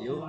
Yo.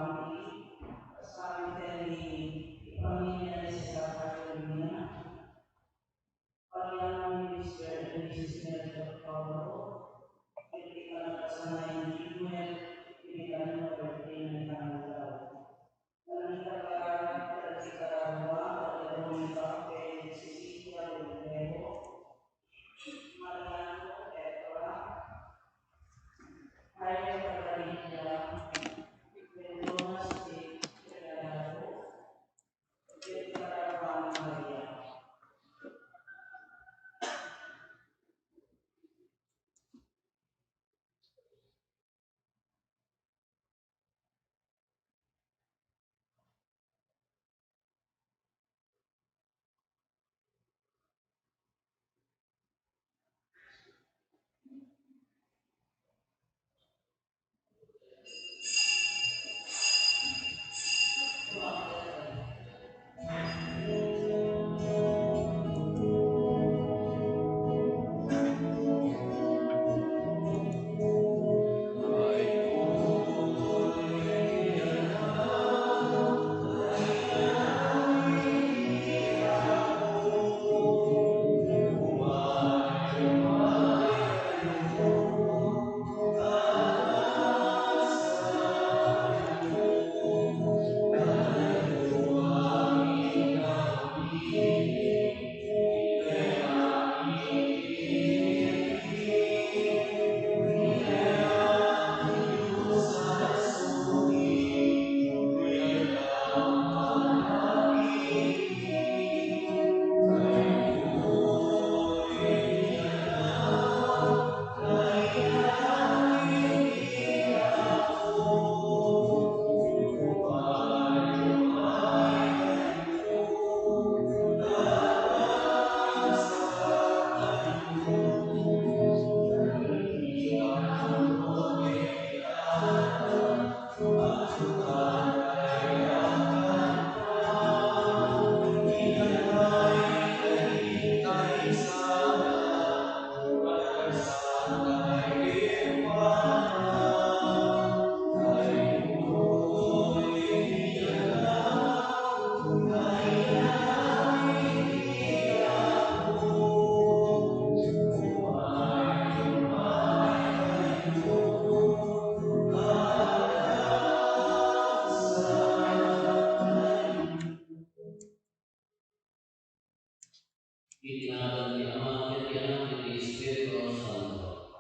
Itinatag ni Ama, ni Anak, ni Espiritu Santo.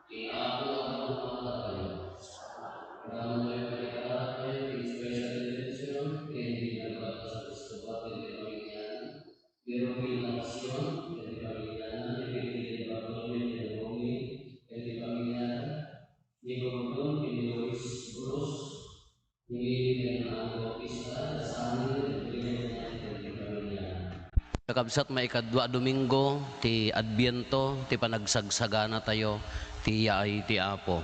Ni Apo at Ama tayo. Karama tayo panikalahat tayo, ni special intention, hindi nagbatas sa gusto at hindi pamilyanan. Pero pinakasyon, hindi pamilyanan, ipinili Bartolome, Tinagumi, hindi pamilyanan. Ni Gordon, ni Luis Cruz, ni Fernando Bautista, sa amin, hindi pamilyanan. Kakabsat maikadwa Domingo, ti Adbiento, ti panagsagsagana tayo, ti yaay ti Apo.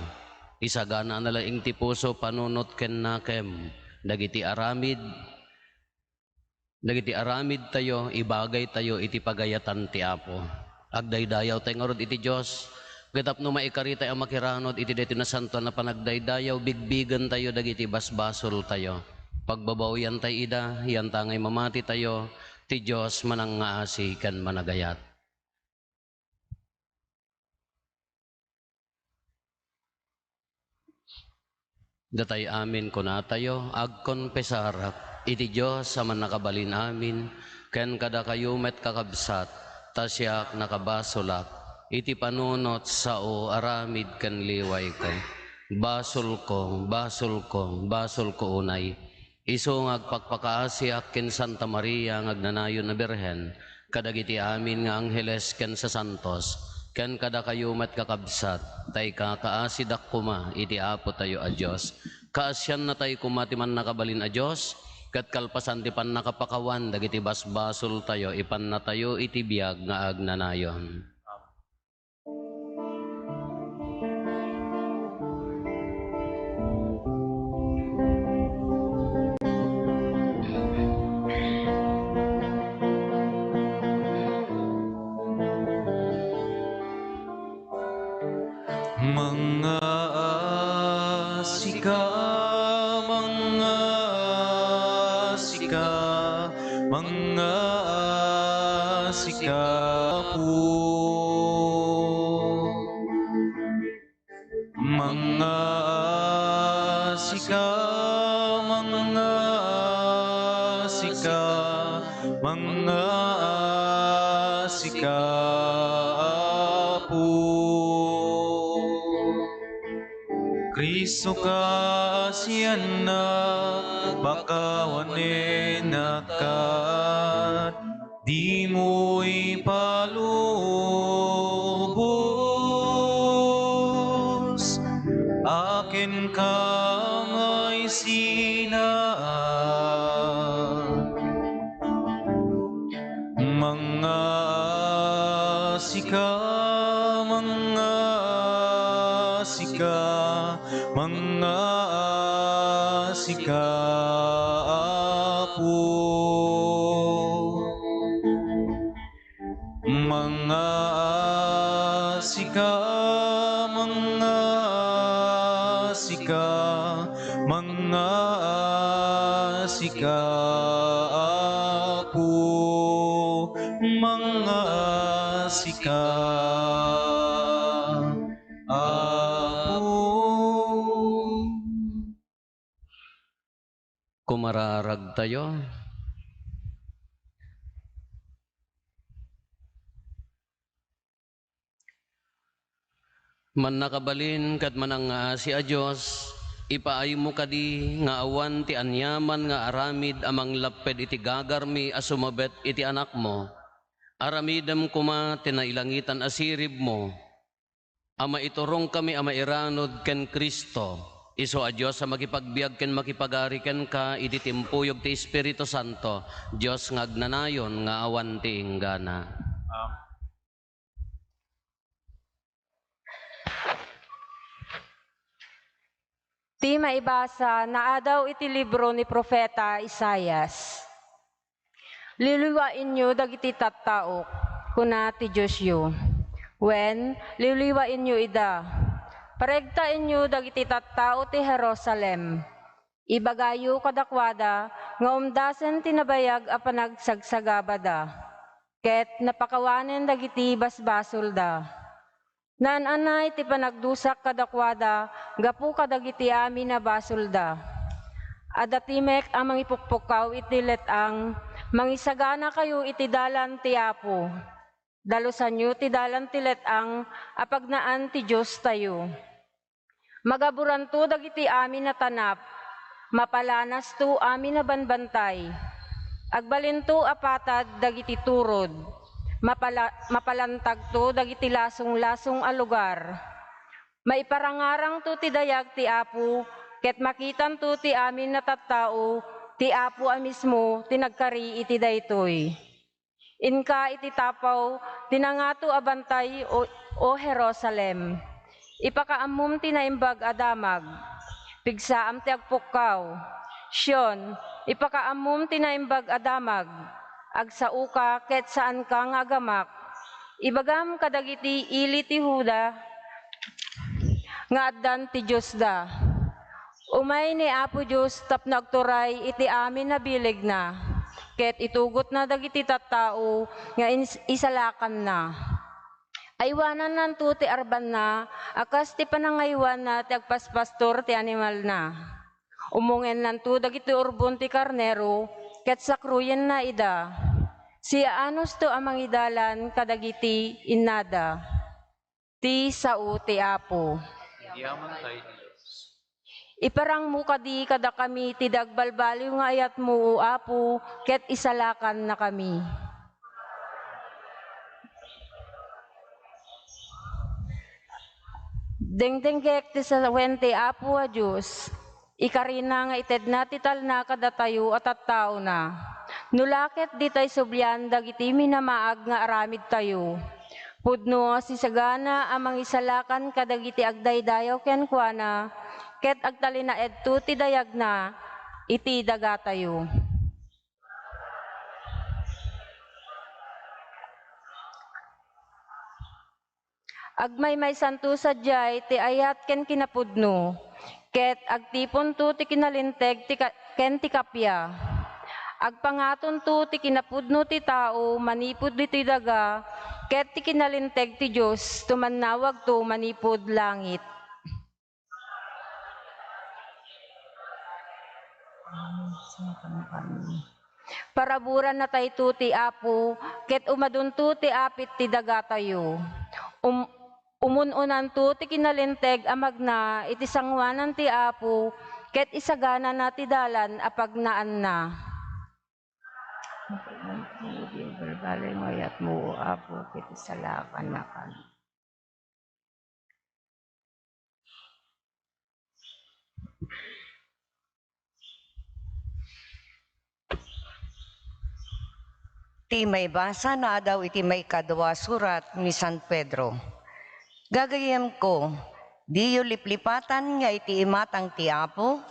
Isagana na laing ti puso, panunot ken nakem, dagiti aramid tayo, ibagay tayo, iti pagayatan ti Apo. Agdaydayaw tayo nga rod iti Diyos, gatap no maikarita ang makiranod, iti deti na santo na panagdaydayaw, bigbigan tayo, dagiti basbasol tayo. Pagbabawian tayo ida, yan tangay mamati tayo, ti Diyos manangaasi kan managayat. Datay amin kuna tayo, agkonpesarak, iti Diyos sa manakabalin amin, ken kada kayo met kakabsat, tasyak nakabasolak, iti panunot sao aramid ken liway ko. Basol ko unay, iso ngagpakpakaasiak ken Santa Maria ngagnanayon na Birhen, kadagiti amin nga angheles ken sa santos, ken kada kayo met kakabsat, tay kakaasidak kuma, iti Apo tayo a Diyos. Kaasyan na tayo kumati man nakabalin a Diyos, kat kalpasan ti pan nakapakawan, dagiti basbasol tayo, ipan na tayo iti biyag nga agnanayon. Mga asika, mga asika, mga asika po. Mga asika, mga asika, mga asika po. Kristo ka siyan na bakawane nakat, di mo ipalubos. Akin ka may sinaan, mga asika, mga asika, mga asika po. Mga asika, mga asika, mga asika po. Mga asika po. Kumararag tayo. Man nakabalin kat manang si a Diyos, ipaayo mo kadi nga awan ti anyaman nga aramid amang laped iti gagarmi asumabet iti anak mo. Aramidam kuma tinailangitan asirib mo. Ama iturong kami ama iranod ken Kristo. Iso a Diyos sa makipagbiag ken makipagari ken ka iti timpuyog ti Espiritu Santo. Diyos nga agnanayon nga awan ti inggana. Ti maibasa na adaw iti libro ni Propeta Isaias. Liliwain nyo dagiti tattaok, kuna ti Diyos yu. When liliwain nyo ida, paregtain nyo dagiti tattao ti Jerusalem. Ibagayo kadakwada, nga umdasen tinabayag a panagsagsagabada. Ket napakawanen dagiti basbasol da. Nananay ti panagdusak kadakwada, gapu kadagiti amin na basulda. Adatimek ang mangipukpukaw iti letang, mangisagana kayo iti dalan ti Apo. Dalusan yu ti dalan ti letang, apagnaan ti Diyos tayo. Magaburanto dagiti amin na tanap, mapalanas to amin na banbantay. Agbalinto apatad dagiti turod, mapalantag to dagiti lasong-lasong a lugar. Maiparangarang to ti dayag ti Apo, ket makitan to ti amin na tattao, ti Apo a mismo tinagkari iti daytoy. Inka iti tapaw, tinangato abantay o Jerusalem. Ipakaamum ti naimbag adamag, pigsaam ti agpukkaw. Siyon, ipakaamum ti naimbag adamag, agsauka ket saan ka nga agamak. Ibagam kadagiti ili ti Huda, nga addan ti Diyos da. Umay ni Apo Diyos tapnagturay iti amin na bilig na, ket itugot na dagiti tattao nga isalakan na. Aywanan nanto ti arban na, akas ti panangaywan na ti agpaspastor ti animal na. Umungen nanto dagiti urbon ti karnero, ket sakruyen na ida. Siya anos to amang idalan kadagiti innada. Ti sao ti Apo. Yaman tayo ni Diyos. Iparang mo kadi kada kami ti dagbalbaliw nga ayat mo o Apo, ket isalakan na kami. Dengdengkek ti sa wente Apo a Diyos, ikarina nga ited na ti talna kada tayo at tattao na. Nulaket di tay subyan dagiti minamaag nga aramid tayo. Pudno si sagana amang isalakan kadagiti agdaydayaw ken kuana, ket agtalina edto ti dayag na iti daga tayo. Agmay may santo sadyay ti ayat ken kinapudno. Ket agtipon to ti kinalinteg ken ti kapya. Agpangaton to ti kinapudno ti tao manipud ti daga ket ti kinalinteg ti Dios tumannawag to manipud langit. Paraburan na tayo ti Apo, ket umadunto ti apit ti daga tayo. Umununan to ti kinalinteg amagna iti sangwanan ti Apo, ket isagana na ti dalan apagnaan na. Balay mo yat mo, Apo, ket isalakan na kan. Ti may basa na daw iti may kadwa surat ni San Pedro. Gagayem ko, diyo liplipatan nga iti imatang ti Apo,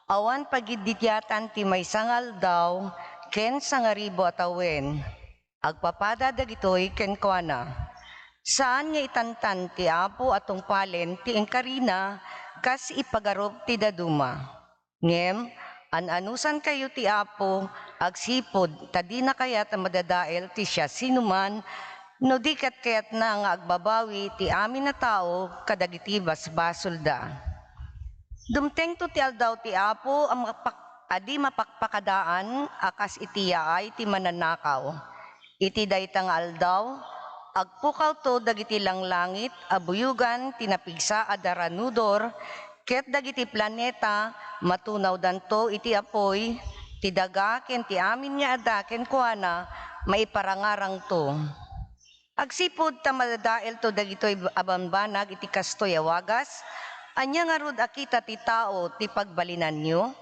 awan pagidityatan ti may sangal daw, ken sangaribo atawen. Agpapada dagitoy ken kuana. Saan nga itantan ti Apo atong palen ti engkarina, kas ipagarup ti daduma. Ngem, anusan kayo ti Apo, agsipod, tadi na kayat madadael ti siya sinuman, no di kayat na nga agbabawi ti amin na tao, kadagiti basbasol da. Dumteng to ti aldaw ti Apo, adi mapakpakadaan, akas iti yaay ti mananakaw. Iti daytang aldaw, agpukaw to dagiti langlangit, abuyugan, tinapigsa adaranudor, ket dagiti planeta, matunaw danto iti apoy, ti daga ken ti amin nga ada ken kuana, maiparangarang to. Agsipod ta madadael to dagitoy abambanag iti kastoy awagas, anya nga rod akita ti tao ti pagbalinan nyo,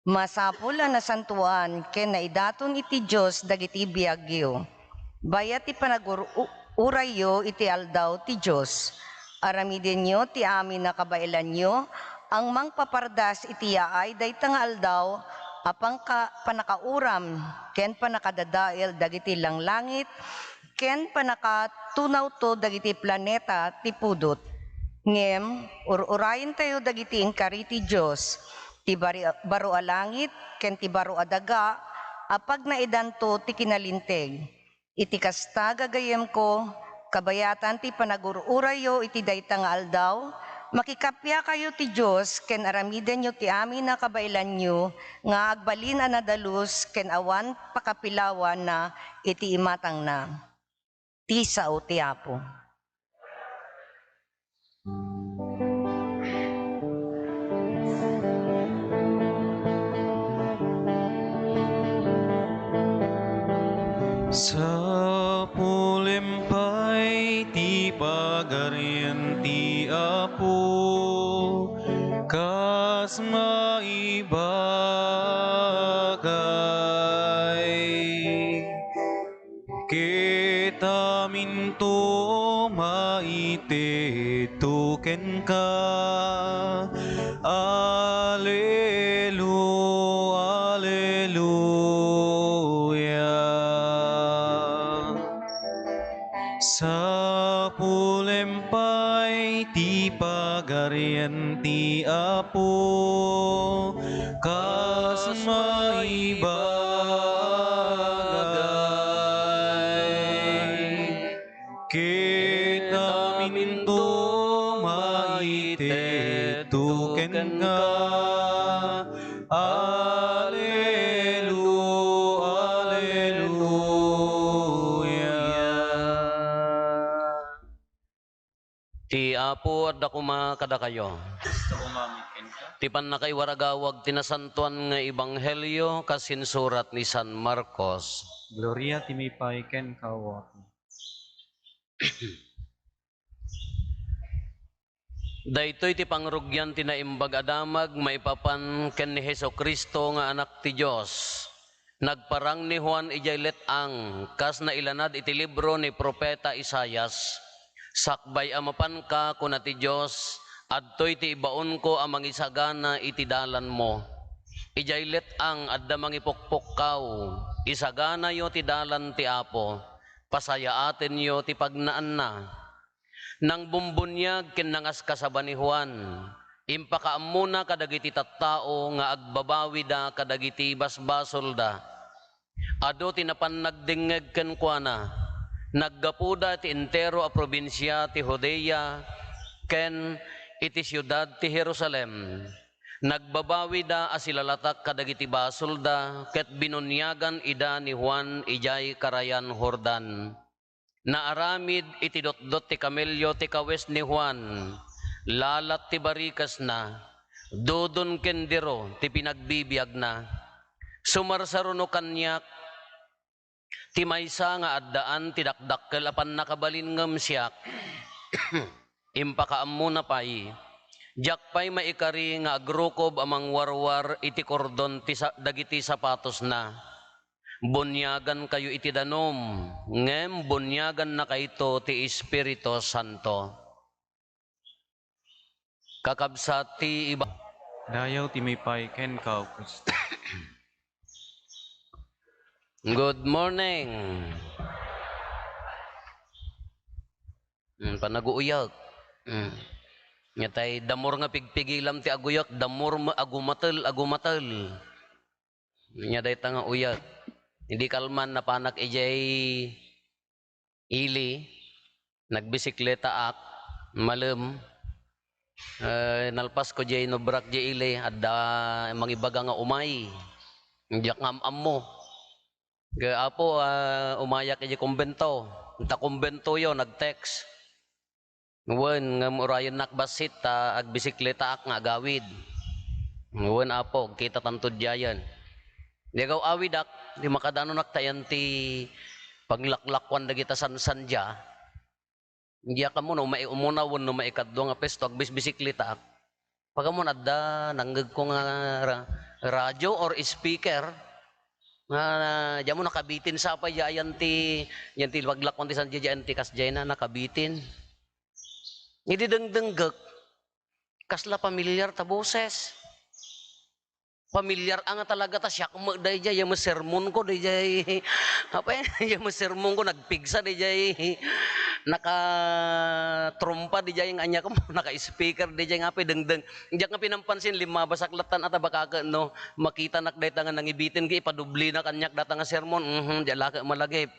masapul a nasantuan ken naidaton iti Dios dagiti biagyo. Bayat ti panagurayo iti aldaw ti Dios. Aramiden nyo ti amin na kabailan nyo, ang mangpapardas iti yaay daytang aldaw, apang panakauram, ken panakadadael dagiti langlangit, ken panakatunaw to dagiti planeta ti pudot. Ngem, ururayin tayo dagiti engkari ti Dios, ti baro a langit, ken ti baro a daga, apag naidanto ti kinalinteg. Iti kasta gagayem ko, kabayatan ti panagururayo iti daytang aldaw, makikapya kayo ti Dios ken aramiden nyo ti amin na kabailan nyo, nga agbalin a nadalus ken awan pakapilawan na iti imatang na. Ti sao ti Apo. Sa pulimpay ti pagarian ti Apo, kas maibagay. Kita minto maitituken ka, sa pulempay ti pagarian ti Apo, kas maibagay. Kita minto maitituken ka, Ti Apo at dako kada kayo. Ti panakaiwaragawag tinasantuan nga ebanghelyo kasinsurat ni San Marcos. Gloria ti may paiken kawa. Daytoy ti pangrugyan ti naimbag adamag maipapan ken ni Hesukristo nga anak ti Dios. Nagparang ni Juan ijay letang kas na ilanad iti libro ni Propeta Isayas. Sakbay amapan ka kuna ti Dios, adtoy ti ibaon ko amang isagana iti dalan mo. Ijay letang adda mangipukpok kaw, isagana yo ti dalan ti Apo, pasayaaten yo ti pagnaan na. nang bumbunyag ken nangas kasaban ni Juan. Impakaamuna kadagiti tattao nga agbabawi da kadagiti basbasol da. Ado tinapan nagdingeg ken kuana. Naggapuda ti entero a probinsya ti Judea ken iti siyudad ti Jerusalem. Nagbabawi da asilalatak kadagiti basol da ket binunyagan ida ni Juan ijay karayan Jordan. Naaramid iti dotdot ti kamelyo ti kawes ni Juan. Lalat ti barikas na, dudon kendiro ti pinagbibiyag na. Sumarsaruno kanyak, ti maysa nga addaan ti dakdakkel apan nakabalin ngem siyak. Impakaammo na pay. Jak pay maikari nga agrukob amang warwar iti kordon ti dagiti sapatos na. Bunyagan kayo iti danom, ngem bunyagan na kayto ti Espiritu Santo. Kakabsat ti iba. Dayaw ti may paiken ka Kristo. Good morning. Panaguuyag. Nga tay damor nga pigpigilam ti aguyak, damor agumatel. Nya day nga uyag. Hindi kalman na panak ijay ili, nagbisikleta ak, malem, nalpas ko jay no brak jay ili, adda mangibaga nga umay, diyak ngam mo. Kaya apo, umayak ijay kumbento, ta kumbento yo, nag-text. Ngayon, nga murayan nakbasit, agbisikleta ak nga gawid. Ngayon apo, kita tantod jayan. Di gaw awidak, di makadano naktayan ti paglaklakwan na kita san-sandya. Hindi ka mo, no, maiumunawon, no, maikadwa nga pesto, agbisbisiklita. Pagka mo nadda, nanggag ko nga radyo or speaker, diyan mo nakabitin sa pa, yan ti paglakwan ti sandya, yan ti kasjay na, nakabitin. Hindi dengdenggag, kasla pamilyar ta boses. Pamilyar nga talaga ta siya kung dayjay yung sermon ko dayjay apa yung sermon ko nagpigsa dayjay naka-trompa dayjay ang anya ko naka-speaker dayjay nga dengdeng diyak nga pinampansin lima basaklatan at baka no makita nak dayta nga nangibitin gi ipadubli na kanyak data nga sermon diya laka malagip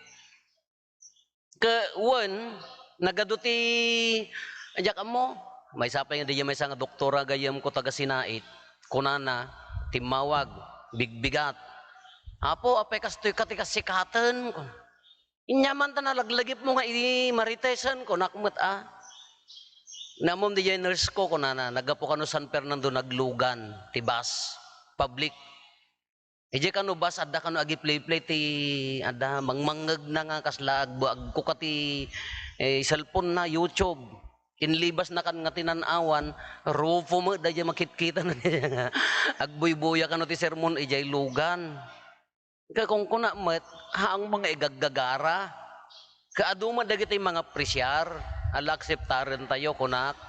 ke one nagaduti diyak mo may sapay nga dayjay may nga doktora gayam ko taga Sinait kunana timawag, bigbigat. Apo, apay kastoy katikasikatan ko. Inyaman ta nalaglagip mo nga maritesan ko, nakmat Namom di nurse ko, kunana, nagapo ka no San Fernando, naglugan, tibas, public. Ije ka no bas, adda ka no agi play-play, ti, adda, mangmangag na nga kaslag, ko ka ti, cellphone na, YouTube. Inlibas na kan nga tinanawan, rufo mo, dahil makit-kita na niya nga. Agbuy-buya ka no ti sermon, ijay lugan. Kung kuna met, haang mga igaggagara. Kaaduma dagiti mga presyar, ala akseptaren tayo kunak.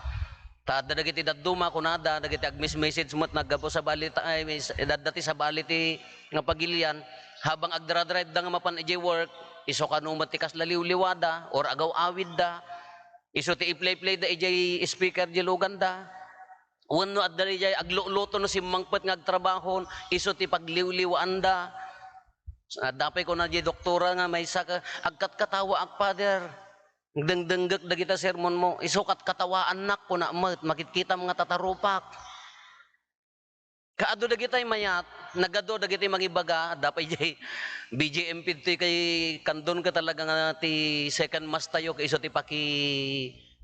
Taada dagiti daduma kunada, dagiti agmis-message mo't naggapo sa balita, ay dati sa baliti nga pagilian, habang agdara-drive da nga mapan ijay work, iso kanumat ti kaslaliw-liwada, or agaw awid da, iso ti i-play-play da ijay speaker di lugan da. Wano at dali jay agluto no si mangpet nga agtrabahon, iso ti pagliw-liwaan da. Dapay ko na jay doktora nga may saka agkat-katawa ak father. Dengdenggek da kita sermon mo, iso kat-katawa anak ko na makikita mga tatarupak. Kaado da kita'y mayat, nagado da kita'y mangibaga, dapay jay BGM ti kay kandon ka talaga nga ti second mass tayo kay iso ti paki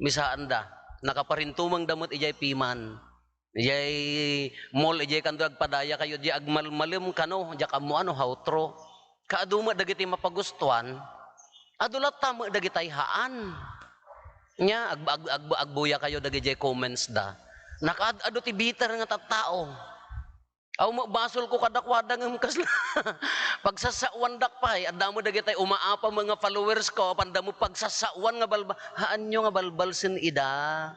misaan da. Nakaparintumang damot ijay piman. Ijay mall ijay kando agpadaya kayo di agmalmalim kano, diya kamo ano hautro. Kaaduma dagiti mapagustuhan, adulat tamo dagitay haan. Nya agbuya kayo dagiti comments da. Nakaado ti bitter nga tattao. Aw basol ko kadakwada ng kasla. Pagsasawan dakpay, adamo dagitay umaapa mga followers ko, pandamo pagsasawan nga balbal. Haan nyo nga balbalsin ida.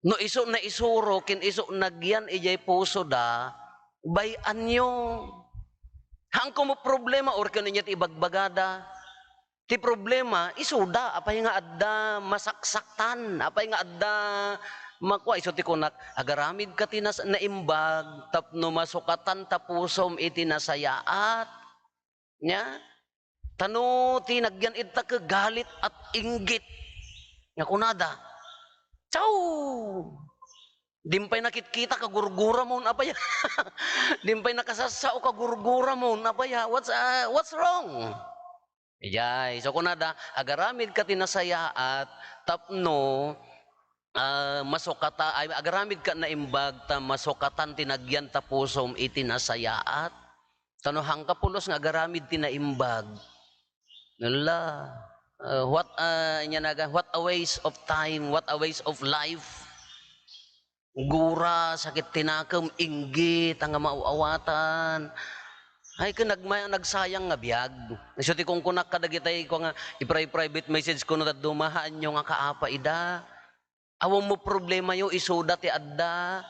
No iso na isuro, kin iso nagyan ijay puso da, bayan nyo. Hang ko mo problema, or kano niya ibagbagada. Ti problema, isuda, apay nga adda masaksaktan, apay nga adda makwa, iso ti kunak, agaramid ka tinas na imbag, tapno masukatan tapusom iti nasayaat. Nya? Tano, tinagyan ita ka galit at inggit. Nga kunada, Chow! Dimpay nakit-kita ka gurgura mo napaya. Dimpay nakasasao ka gurgura mo napaya. What's wrong? Ijay, so kunada, agaramid ka tinasaya at tapno masukata ay agaramid ka na imbag ta masukatan tinagyan ta pusom iti nasayaat. Tanuhang ka pulos nga agaramid tinaimbag. Nala, what a waste of time, what a waste of life. Gura, sakit tinakam, inggit, ang mauawatan. Ay, nagsayang nga biyag. So, kung kunak kadagitay ko nga, i-private message ko na dumahaan nyo nga kaapa ida. Awang mo problema yung isuda ti adda.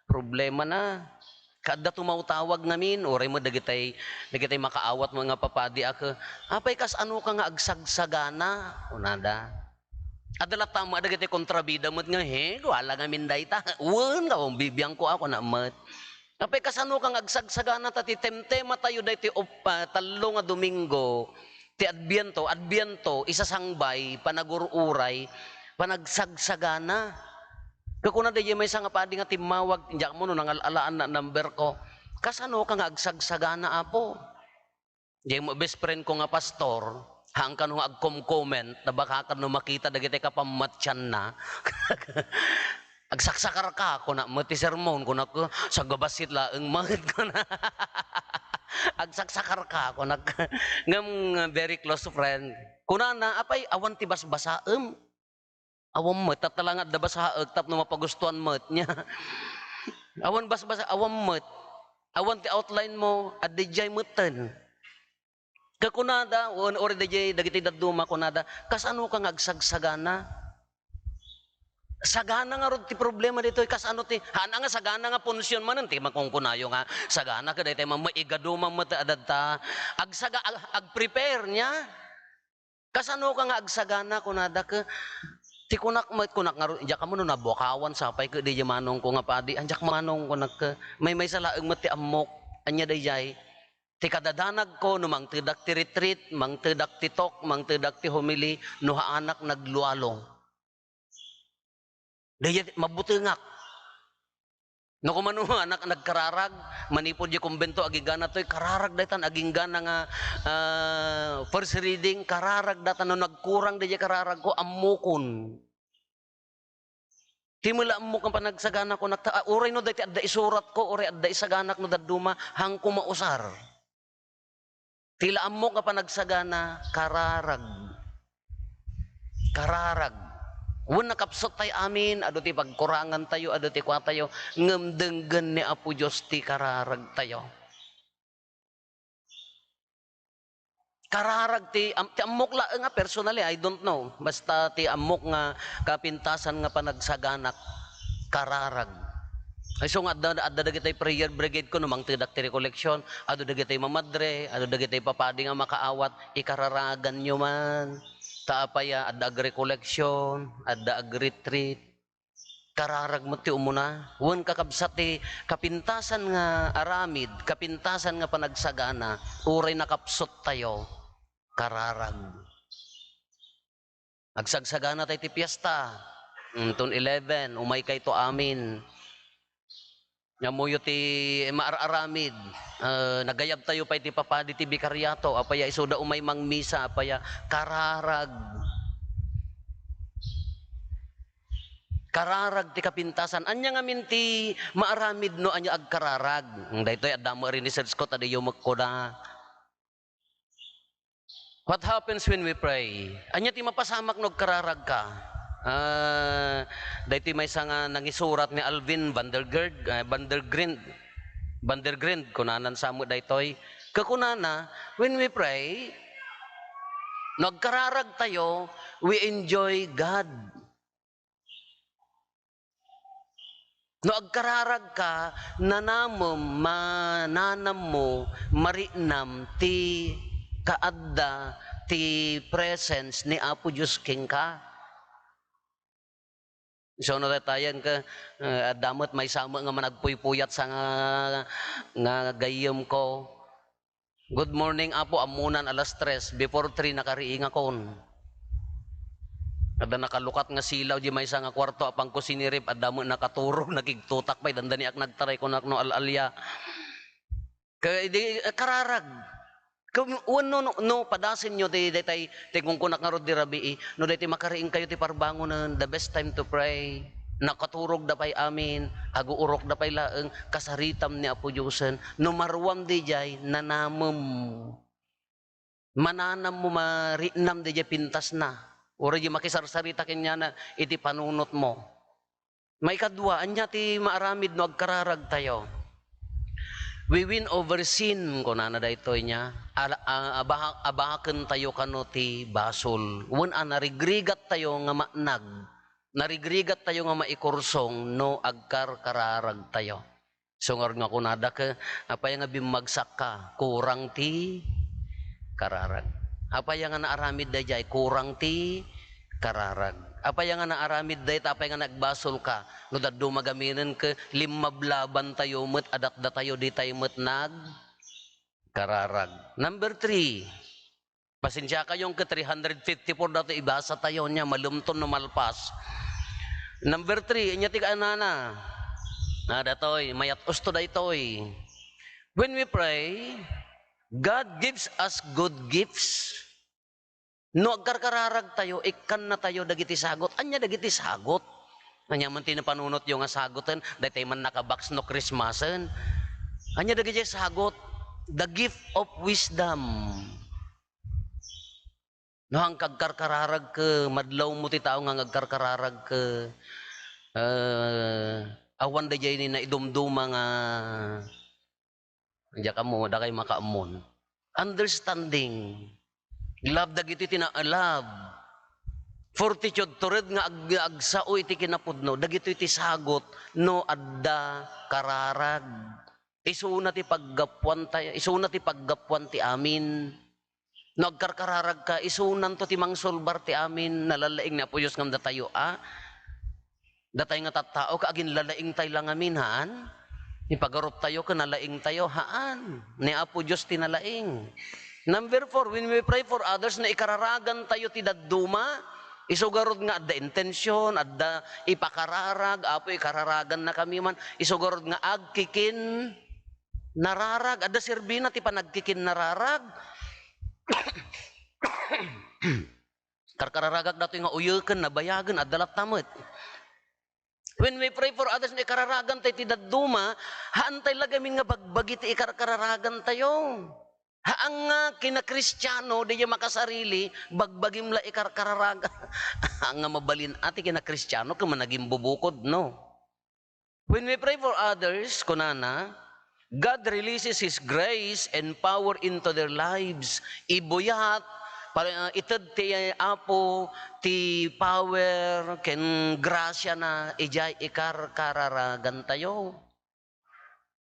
Problema na. Kada tumaw-tawag ngamin, oray mo dagitay makaawat mga papadi ako. Apay kas ano ka nga agsagsagana? Unada. Adalat tama dagitay kontrabida mo't nga, wala nga minday ta. Uwan ka, bibiyang ko ako na mat. Apay kasano kang agsagsagana ta ti temtema tayo day ti talo nga Domingo ti Adbiento isasangbay panagururay panagsagsagana. Kakuna day may nga padi nga timawag diyak mo no nangalalaan na number ko. Kasano kang agsagsagana apo? Di mo best friend ko nga pastor, hang ka nung agkom-comment na baka ka nung makita dagiti ka pamatyan na. Agsaksakar ka ako na mati sermon ko na ko sa gabasit laeng mahit ko na. Agsaksakar ka ako na ngam very close friend. Kuna na apay awan ti basbasaem. Awan met tatalangat da basaeg tap no mapagustuhan met nya. Awan basbasa awan met. Awan ti outline mo adjay meten. Kakunada or adjay dagiti daduma kunada kasano ka agsagsagana? Sagana nga rod ti problema dito kasano ti hana nga sagana nga punsyon man ti makungkunayo nga sagana ka daytay maigaduma mata adadta ag-prepare nya kasano ka nga agsagana kunada ka ti kunak nga diya ka mo no nabukawan sapay ka di manong ko nga padi anjak manong kunak ka may salaeng met ti amok anya dayjay ti kadadanag ko no mang tedak ti retreat mang tedak ti talk mang tedak ti homily no haanak naglualong. Daya mabutengak. No kumano anak nagkararag, manipod di kumbento agigana toy kararag daytan aging gana nga first reading kararag datan no nagkurang daya kararag ko amukon. Timula amuk ang panagsagana ko nagta uray no dayta adda isurat ko uray adda isaganak no daduma hang kumausar. Tila amuk ang panagsagana kararag. Kararag. Wan nakapsot tayo amin, ado ti pagkurangan tayo, ado ti kwa tayo, ngamdenggan ni Apo Diyos ti kararag tayo. Kararag ti amok la nga personally, I don't know. Basta ti amok nga kapintasan nga panagsaganak, kararag. Ay so nga adda dagitay prayer brigade ko numang tidak ti recollection, ado dagitay mamadre, ado dagitay papadi nga makaawat, ikararagan nyo man. Taapaya, adda ag-recollection, adda ag-retreat, kararag mo ti umuna. Huwag kakabsat ti kapintasan nga aramid, kapintasan nga panagsagana, uray nakapsot tayo, kararag. Agsagsagana tayo ti piyesta, ton 11, umay kay to amin. Ngamuyo ti maararamid, nagayab tayo pa iti papadi ti bikaryato, apaya isuda umay mang misa, apaya kararag. Kararag ti kapintasan. Anya nga minti maaramid no anya agkararag. Daytoy adamo rin ni research ko tadi yumak ko na. What happens when we pray? Anya ti mapasamak no kararag ka. Dahiti may nga nangisurat ni Alvin Vandergrind kunanan sa mo daytoy kakunana when we pray nagkararag tayo we enjoy God no agkararag ka nanam mo marinam ti kaadda ti presence ni Apo Diyos king ka. So no tayan ka damot may sama nga managpuy-puyat sa nga gayem ko. Good morning Apo, amunan alas 3 before 3 nakariing akon. Ada nakalukat nga silaw di may nga kwarto apang ko sinirip adamo nakaturog nagigtutak pay dandani ak nagtaray ko no alalya. Kararag. No padasin nyo day kung kunak nga rod di rabi no day makariing kayo ti parbangon the best time to pray. Nakaturog da pay amin, aguurok da pay laeng kasaritam ni Apo Diyosen no marwam di jay nanamem. Mananam mo marinam di jay pintas na. Ora di makisarsarita kanya na iti panunot mo. May kadwa, anya ti maaramid no agkararag tayo. We win over sin ko na daytoy niya. Abahaken tayo kano ti basol. Wen narigrigat tayo nga manag. Narigrigat tayo nga maikursong no agkarkararag tayo. Sungor nga kunada ka apay nga bimagsak ka kurang ti kararag. Apay nga naaramid dayjay kurang ti kararag. Apay nga naaramid day tapay nga nagbasol ka no daddo magaminen ka limablaban tayo met adat da tayo di tayo met nag kararag. Number 3. Pasensya kayong ka 354 dato ibasa tayo niya malumton no malpas. Number 3 inya ti kaanana. Datoy mayat usto daytoy. When we pray, God gives us good gifts. No agkarkararag tayo, ikan na tayo dagiti sagot. Anya dagiti sagot. Anya man tinapanunot yung sagoten, dahil man nakabox no Christmasen. Anya dagiti sagot. The gift of wisdom. No ang kagkarkararag ka, madlaw mo ti tao nga agkarkararag ka. Awan da jay ni na idumduma nga diya ka mo, da kay makaamon. Understanding. Love dagiti tinaalab. Fortitude tured nga agsao iti kinapudno. Dagito iti sagot no adda kararag. Isuna ti paggapuan tayo. Isuna ti paggapuan ti amin. No agkarkararag ka. Isunan to ti mangsolbar ti amin. Nalalaing na po Diyos ngam datayo datay nga tattao ka agin lalaing tayo lang amin haan. Ipagarup tayo ka nalaing tayo haan. Ni Apo Diyos tinalaing. Number 4, when we pray for others na ikararagan tayo ti dadduma, isugarod nga adda intensyon, adda ipakararag, apo ikararagan na kami man, isugarod nga agkikin nararag, adda sirbina ti panagkikin nararag. Karkararagag dato nga uyuken nabayagan adda latamot. When we pray for others na ikararagan tayo ti dadduma, haantay lagamin nga bagbagi ti ikararagan tayo. Haang nga kinakristyano, di niya makasarili, bagbagim la ikarkararaga. Ang nga mabalin ati kinakristyano, kung managing bubukod, no? When we pray for others, kunana, God releases His grace and power into their lives. Ibuyat, itad ti Apo, ti power, ken grasya na, ijay ikarkararagan tayo.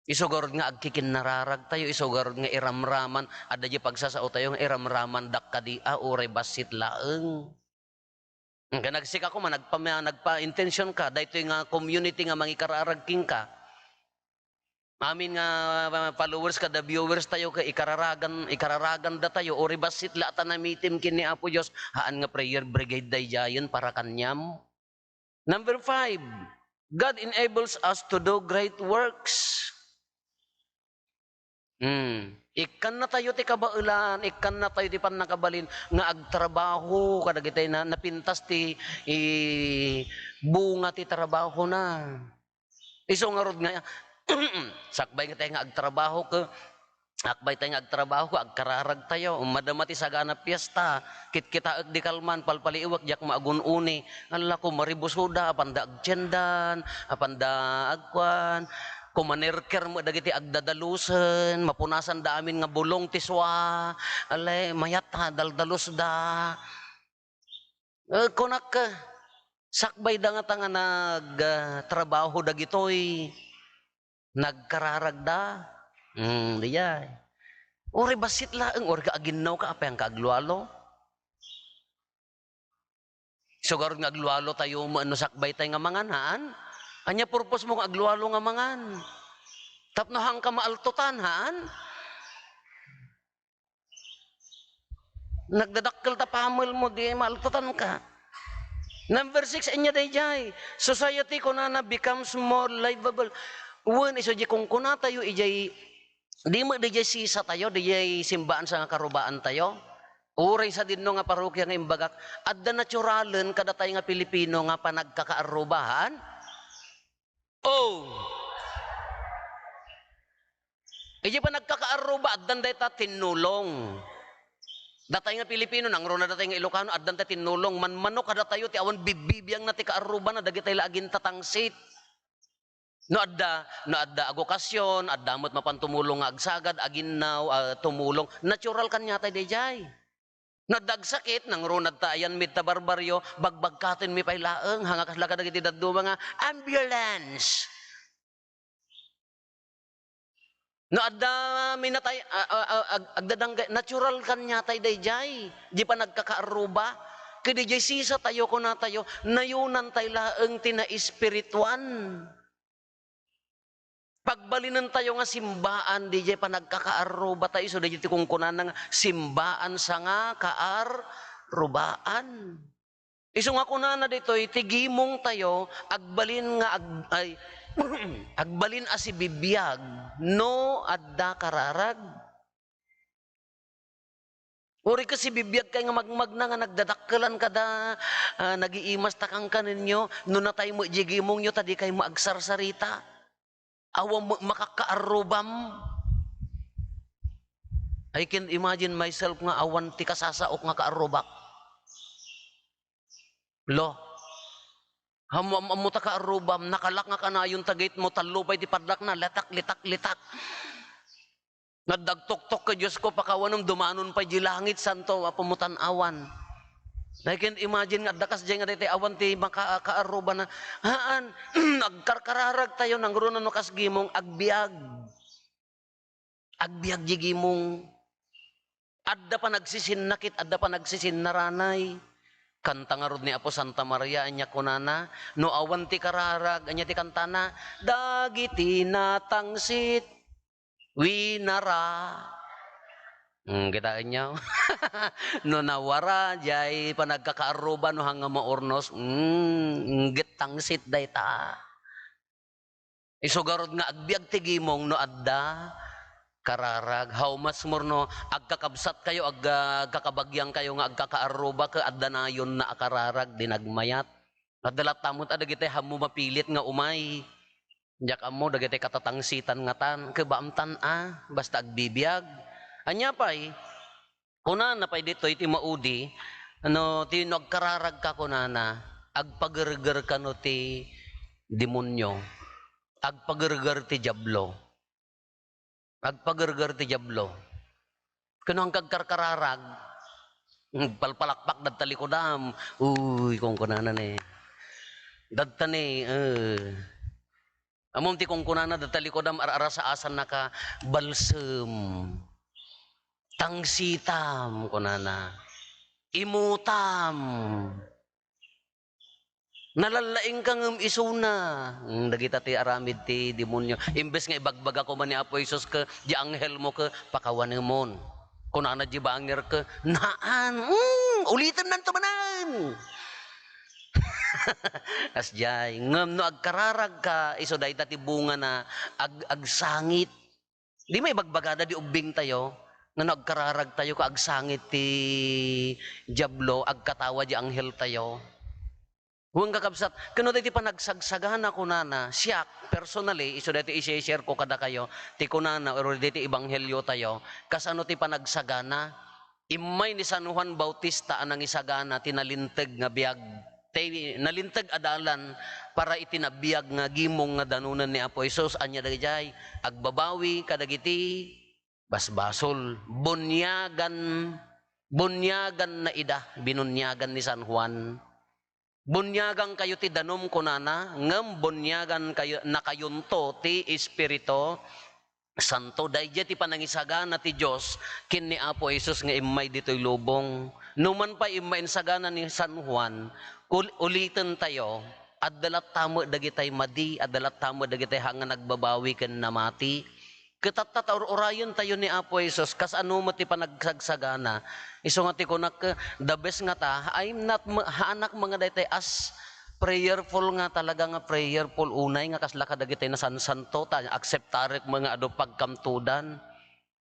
Isugurod nga agkikin nararag tayo, isugurod nga iramraman, adda di pagsasao tayo nga iramraman dakkadia uray basit laeng. Nga nagsika ko man, nagpa-intention ka, dahito nga community nga mangikararag king ka. Amin nga followers ka, the viewers tayo ka, ikararagan da tayo, uray basit la tanamitim kin ni Apo Diyos, haan nga prayer brigade day jayon para kanyam. Number 5, God enables us to do great works. Ikan na tayo ti kabailan, ikan na tayo ti panakabalin nga agtrabaho kadagitay na napintas ti bunga ti trabaho na. Iso nga rod nga sakbay nga tayo nga agtrabaho ka, akbay tayo nga agtrabaho agkararag tayo, madama ti sagana piyesta, kita di kalman palpaliiwak jak maagununi, ala ko maribusuda apanda agtyendan, apanda agkwan. Kumanerker mo dagiti agdadalusen, mapunasan da amin nga bulong tiswa, alay mayat ha daldalus da. Kunak sakbay da nga tanga nagtrabaho dagitoy, nagkararag da. Diyay. Uri basit laeng, uri kaaginaw ka, apa yang kaaglualo? Sugar nga aglualo tayo ano sakbay tayo nga mangan haan. Anya purpose mo nga aglualo nga mangan. Tapno hang ka maaltutan haan. Nagdadakkel ta pamel mo di maaltutan ka. Number 6 inya dayjay. Society kunana becomes more livable. When iso di kung kuna tayo ijay di mo dayjay sisa tayo, dayjay simbaan sa nga karubaan tayo. Uray sa dinno nga parokya nga imbagak, adda naturalen kada tayo nga Pilipino nga panagkakaarubahan. Oh. Iji pa nagkakaaruba, addan day ta tinulong. Datay nga Pilipino, nang rona datay nga Ilocano, addan ta tinulong. Manmano kada tayo, ti awan bibibiyang na ti kaaruba na, dagi tayo laging tatangsit. No adda agokasyon, adda mo't mapantumulong nga agsagad, aginaw, tumulong. Natural kanya tayo dayjay. Nadagsakit nang runad tayan mit ta barbaryo bagbagkaten mi pay laeng hanga kasla kadagiti daddo mga ambulance. No adda minatay agdadang natural kanya tay dayjay di pa nagkakaaruba ket dayjay sisa tayo ko na tayo nayunan tay laeng tina espirituan. Pagbalinan tayo nga simbaan, di pa nagkakaaruba tayo, so di kung kunan nga simbaan sa nga kaarubaan. Iso nga kunan na dito, tigimong tayo, agbalin nga, agbalin asi bibiyag, no adda kararag. Uri kasi bibiyag kay nga magmag na nga nagdadakkelan kada, nagiimas takang kaninyo, no na tayo mo igimong nyo, tadi kayo mo agsarsarita. Awang makakaarubam. I can imagine myself nga awan ti kasasaok nga kaarubak. Lo. Hamuta kaarubam, nakalak nga kanayon tagayt mo, talupay ti padlak na, letak. Nagdagtok-tok ka Diyos ko, pakawanong dumanon pa di langit, santo, pamutan awan. I can imagine nga dakas dyan nga dito awan ti makakaaruba na haan nagkarkararag tayo nang runan no kasgimong agbiag jigimong adda pa nagsisinakit adda pa nagsisinnaranay kanta nga rod ni Apo Santa Maria anya kunana no awan ti kararag anya ti kantana dagiti natangsit winara. Kita nyo. No nawara, jay panagkakaaruba no hanga maurnos, gitangsit day ta. Isugarod nga agbiag tigimong no adda, kararag, how much more no, agkakabsat kayo, agkakabagyang kayo nga agkakaaruba, ka adda na yun na akararag, dinagmayat. Adalat tamot, adagitay hamu mapilit nga umay. Diyak amo, dagitay katatangsitan nga tan, kabaamtan basta agbibiyag. Anya pa'y, kunana pa'y dito iti maudi, ti nagkararag ka kunana, agpagerger ka no ti demonyo, agpagerger ti diablo. Kano ang kagkarkararag, palpalakpak dat talikodam, uy, kung kunana ni, dadta ni, amom ti kung kunana dat talikodam, arara sa asan naka, balsem. Tangsitam kunana, imutam, nalalaing kang isuna, dagita ti aramid ti demonyo. Imbes nga ibagbaga ko man ni Apo Isos ka, di anghel mo ka, pakawanin mo. Kunana di bangir ka, naan, ulitin nan tumanan. Asjay, ngam no agkararag ka, iso dahi ti bunga na agsangit. Di may ibagbagada di ubing tayo, nga nagkararag tayo ka agsangit ti diablo agkatawa di anghel tayo. Huwag kakabsat, kano dati pa nagsagsagana kunana, siyak, personally, iso dati i-share ko kada kayo, ti kunana, or dati ibanghelyo tayo, kasano ti pa nagsagana, imay ni San Juan Bautista anang isagana, tinalintag nga biyag, nalintag adalan, para itinabiyag nga gimong nga danunan ni Apo Isos, anya dagijay, agbabawi kadagiti, basbasol, bunyagan na ida, binunyagan ni San Juan. Bunyagan kayo ti danom kunana, ngem bunyagan kayo nakayunto ti Espiritu Santo. Dayjay ti panangisagana ti Dios kin ni Apo Isus nga imay ditoy lubong. Numan pa imay sagana ni San Juan, Ulitin tayo, adalat tamo dagitay madi, adalat tamo dagitay hanga nagbabawi ken namati. Orayon tayo ni Apo Jesus, kas ano mo ti panagsagsagana. Iso nga ti kunak, the best nga ta, I'm not, haanak mga daytay as prayerful nga talaga nga prayerful. Unay nga kasla kadagitay na sansanto, ta, acceptarek mga ado pagkamtudan.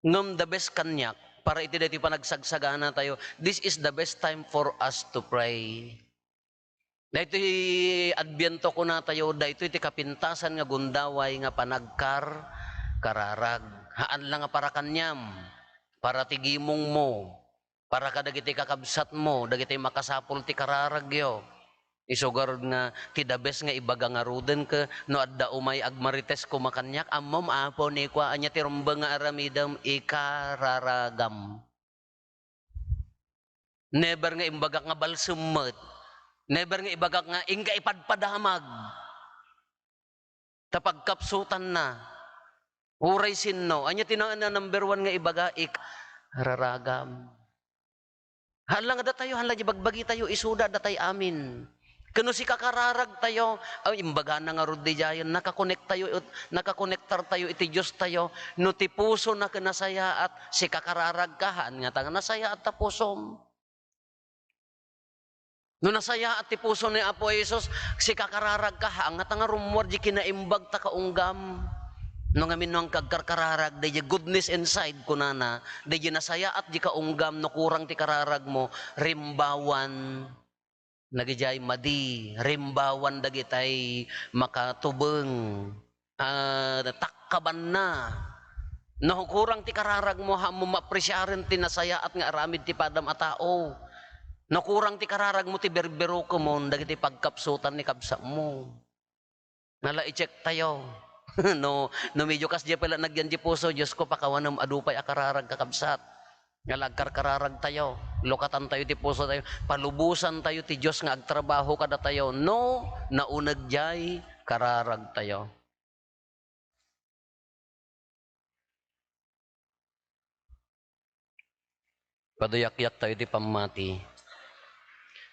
Ngam the best kanyak, para iti daytoy panagsagsaga tayo, this is the best time for us to pray. Daytoy adbyento ko na tayo, daytoy ti kapintasan nga gundaway nga kararag. Haan lang nga para kanyam, para tigimong mo, para kadagiti kakabsat mo, dagiti makasapol ti kararag yo. Isugar nga ti the best nga ibaga nga ruden ka no adda umay agmarites ko makanyak ammom apo ni kwa anya ti rumbeng nga aramidam ikararagam. Never nga imbagak nga balsumot. Never nga ibagak nga ingka ipadpadamag. Tapagkapsutan na. Uray sinno. Anya tinaan na number 1 nga ibaga ikararagam. Halang da tayo, halang bagbagi tayo, isuda da tayo amin. Kano si kakararag tayo, ay imbaga na nga rod di jayan, nakakonektar tayo, iti Diyos tayo, no ti puso na kinasaya at si kakararag kahan, nga tanga nasaya at tapusom. No nasaya at ti puso ni Apo Jesus, si kakararag kahan, nga tanga rumwar di kinaimbag ta kaunggam. No ngamin nung kagkarkararag, di goodness inside kunana, di nasaya at di kaunggam, no kurang ti kararag mo, rimbawan, nagijay madi, rimbawan dagitay makatubeng, takkaban na. No kurang ti kararag mo, ha mo mapresyarin ti nasaya at nga aramid ti padam a tao. No kurang ti kararag mo ti berbero ko mo, dagiti pagkapsutan ni kabsa mo. Nala i-check tayo. no medyo kas diya pala nagyan di puso, Diyos ko pakawanam adupay akararag kakabsat. Ngalagkarkararag tayo, lokatan tayo ti puso tayo, palubusan tayo ti Diyos nga agtrabaho kada tayo. No, naunag jay, kararag tayo. Paduyak-yak tayo ti pamati.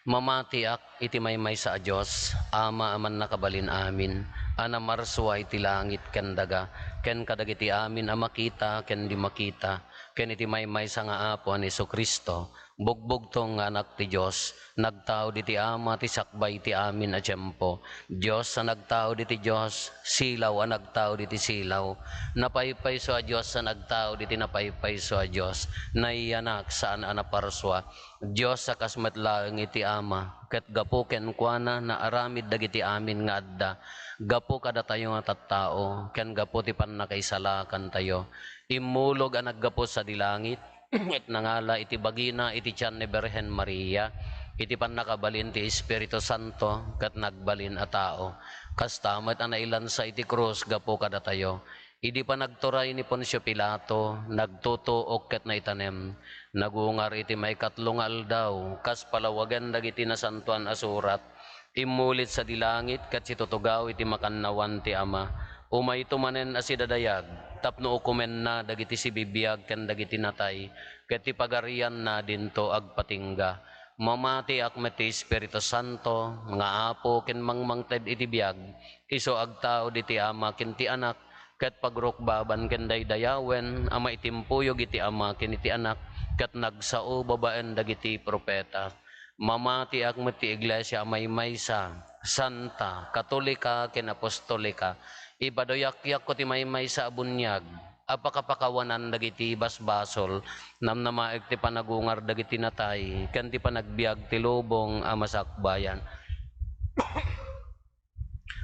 Mamatiak iti maymay sa Diyos, ama aman nakabalin amin, ana marswa iti langit ken daga, ken kadagiti amin a makita ken di makita, ken iti maymay sa nga apo ni Jesucristo, bugbog tong anak ti Diyos, nagtao diti ama ti sakbay ti amin a tiyempo, Diyos sa nagtao diti Diyos, silaw a nagtao diti silaw, napaypay so a Diyos sa nagtao diti napaypay so a Diyos, naiyanak saan a naparswa, Diyos sa kasmatlaeng iti ama, ket gapo ken kuana na aramid dagiti amin nga adda, gapo kada tayo nga tattao, ken gapo ti pannakaisalakan tayo, imulog ang naggapo sa dilangit, et nangala iti bagina iti tiyan ni Berhen Maria, iti pannakabalin ti Espiritu Santo, ket nagbalin a tao, kastamet ang nailan sa iti krus, gapo kada tayo, idi pa nagturay ni Poncio Pilato, nagtutuok ket naitanem, nagungar iti may katlong aldaw, kas palawagan dagiti nasantuan asurat, imulit sa dilangit ket situtugaw iti makannawan ti ama, umay tumanen asidadayag, tapno ukumen na dagiti sibibiyag ken dagiti natay, ket ti pagarian na dinto agpatingga, mamati akmet ti Espiritu Santo, nga apo ken mangmangted iti biyag, iso agtao diti ama ken ti anak, ket pagrukbaban ken daydayawen, ama itimpuyog iti ama ken iti anak, ket nagsao babaen dagiti propeta. Mamati akmet ti iglesia maymaysa, santa, katolika ken apostolika, ibadoyak-yak ko ti maymaysa a bunyag, apakapakawanan dagiti basbasol, namnamaek ti panagungar dagiti natay, ken ti panagbiag ti lubong a masakbayan.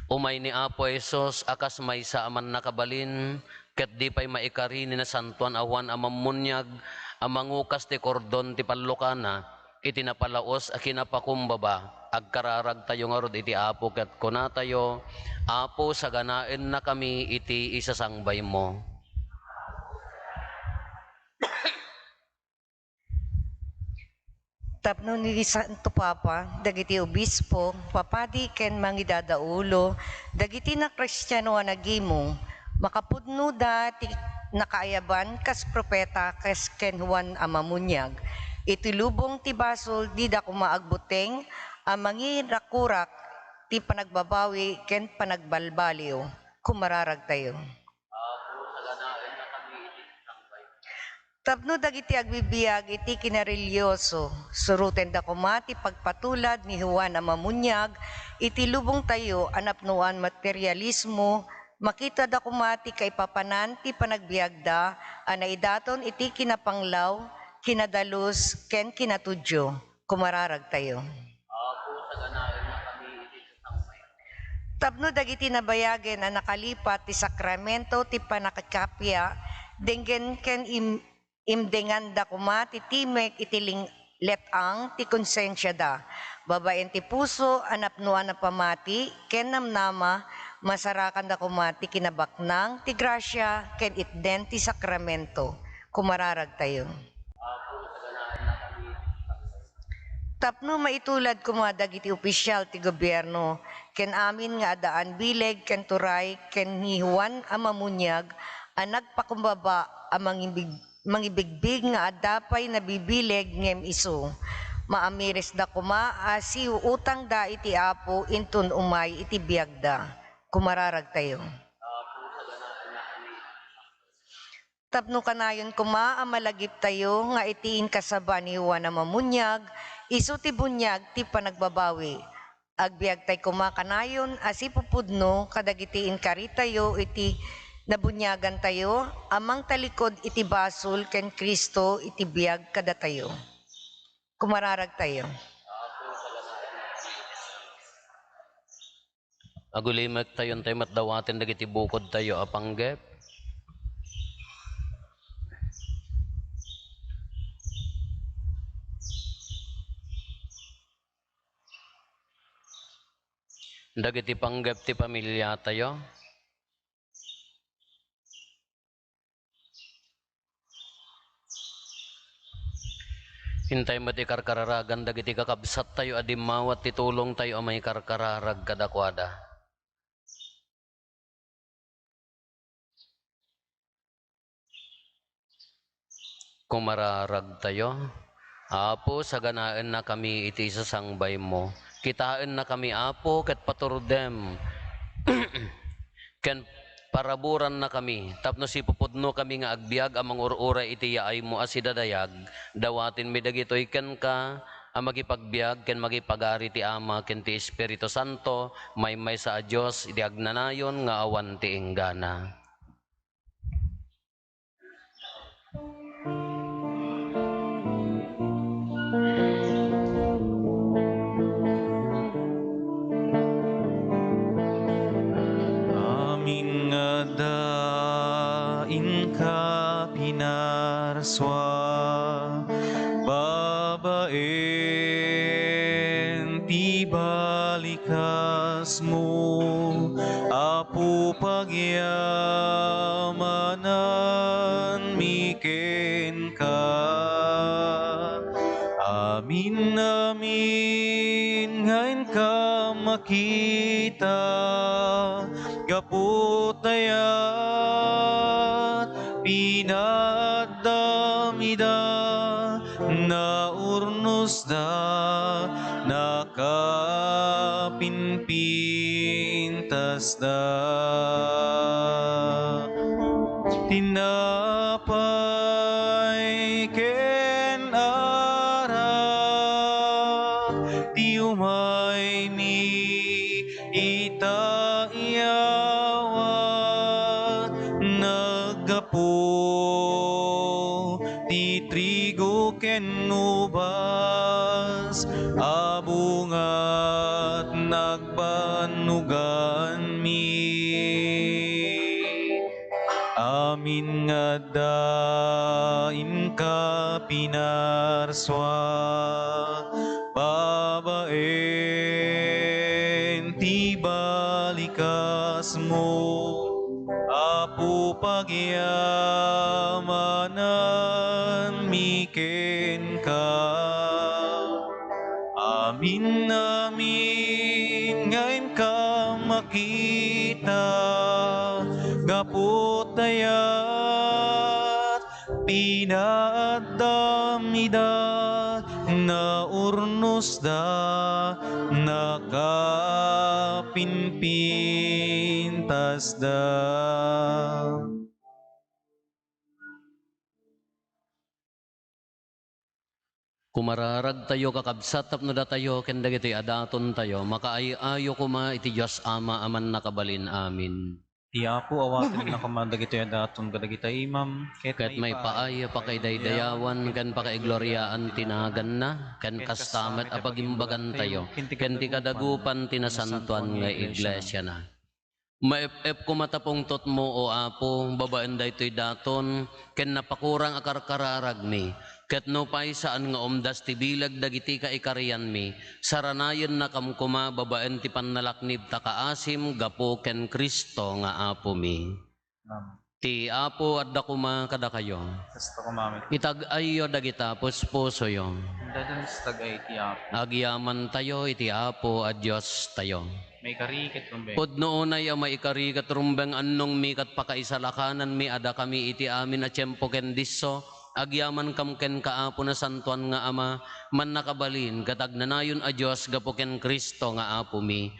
Umay ni Apo Jesus, akas maysa aman nakabalin, ket di pay maikari ni na santuan awan amamunyag, amangukas ti kordon ti pallokana, iti napalaos a kinapakumbaba, agkararag tayo nga rod iti Apo, ket kuna tayo, Apo saganaen na kami iti isasangbay mo. Tapno ni Santo Papa, dagiti obispo, papadi ken mangidadaulo, dagiti na Kristiyano a nagimo, makapudno dati nakaayaban kas propeta kas ken Juan a mamunyag, iti lubong ti basol di da kumaagbuteng, Amangin rakurak ti panagbabawi ken panagbalbaliw. Kumararag tayo. Tapno dagiti agbibiyag iti kinarelyoso, suruten da kumati pagpatulad ni Juan Amamunyag, iti lubong tayo anapnuan materialismo, makita da kumati kay papanan ti panagbiagda, anaidaton iti kinapanglaw, kinadalos, ken kinatudyo. Kumararag tayo. Tapno dagiti nabayagen ang nakalipat ti sakramento ti panakakapya, denggen ken imdengan da kumati timek itiling letang ti konsensya da. Babaen ti puso, anapnuan na pamati, ken namnama, masarakan da kumati kinabaknang ti grasya, ken itden ti sakramento. Kumararag tayo. Tapno maitulad kumadag iti opisyal ti gobyerno, ken amin nga adaan bileg, ken turay, ken ni Juan Amamunyag, ang nagpakumbaba ang mangibigbig nga adapay na bibileg ngem iso. Maamiris da kuma asiw utang da iti apo intun umay iti biagda. Kumararag tayo. Tapno kanayon kuma amalagip tayo nga itiin kasaba ni Juan Amamunyag, iso ti bunyag ti panagbabawi. Agbiag tay kuma kanayon asipupudno kadagitiin kari tayo iti nabunyagan tayo, amang talikod iti basol ken Kristo iti biag kada tayo. Kumararag tayo. Agulimek tayon tayo matdawatin dagiti bukod tayo apanggep. Dagiti panggep ti pamilya tayo. Hintay mo ti karkararagan dagiti kakabsat tayo adimawat ti tulong tayo amay karkararag kadakwada. Kumararag tayo. Apo, saganaan na kami iti sasangbay mo. Kitaan na kami, Apo, ket paturdem. Ken paraburan na kami, tapno si pupudno kami nga agbiag amang ururay iti yaay mo asidadayag, dawatin mi dagitoy ken ka, ang magipagbiag ken magipagari ti Ama ken ti Espiritu Santo, may sa Dios iti agnanayon nga awan ti enggana. Daing ka pinarswa, babaen ti balikas mo, Apo pagyamanan miken ka. Amin amin ngayon ka makita, kaputayat pinadamida na urnos da nakapinpintas da tinapay ken ara ti umay mi itayawat naggapo ti trigo ken ubas abungat nagbanugan mi. Amin nga dain ka pinarswa, babaen ti balikas mo, Apo pagyamanan miken ka. Amin amin ngayon ka makita, gaputayat pinadamida na urnos da nakapinpintas da. Kumararag tayo kakabsat tapno da tayo ken dagiti adaton tayo makaayo kuma iti Dios Ama aman nakabalin amin. Ti Apo awaten na kamandag ito daton kadagita imam. Ket may paay pakidaydayawan ken pakaigloriaan tinagan na ken kastamet apagimbagan tayo ken ti kadagupan tinasantuan nga iglesia na. Maep kumatapong tot mo o Apo babaen daytoy daton ken napakurang akarkararag mi. Ket no pay saan nga umdas ti bilag dagiti kaikarian mi, saranayon na kamkuma babaen ti pannalaknib takaasim gapo ken Kristo nga Apo mi. Ti Apo adda kuma kada kayo. Kasta ko mamit. Itag-ayo dagita puspuso yo. Dadan sa tagay ti Apo. Agyaman tayo iti Apo a Dios tayo. May kariket rumbe. Pudno unay a maikarikat rumbeng annong mi kat pakaisalakanan mi ada kami iti amin a tiyempo ken disso. Agyaman kam ken kaapo na santuan nga Ama man nakabalin katagnanayon a Dios gapo ken Kristo nga Apo mi.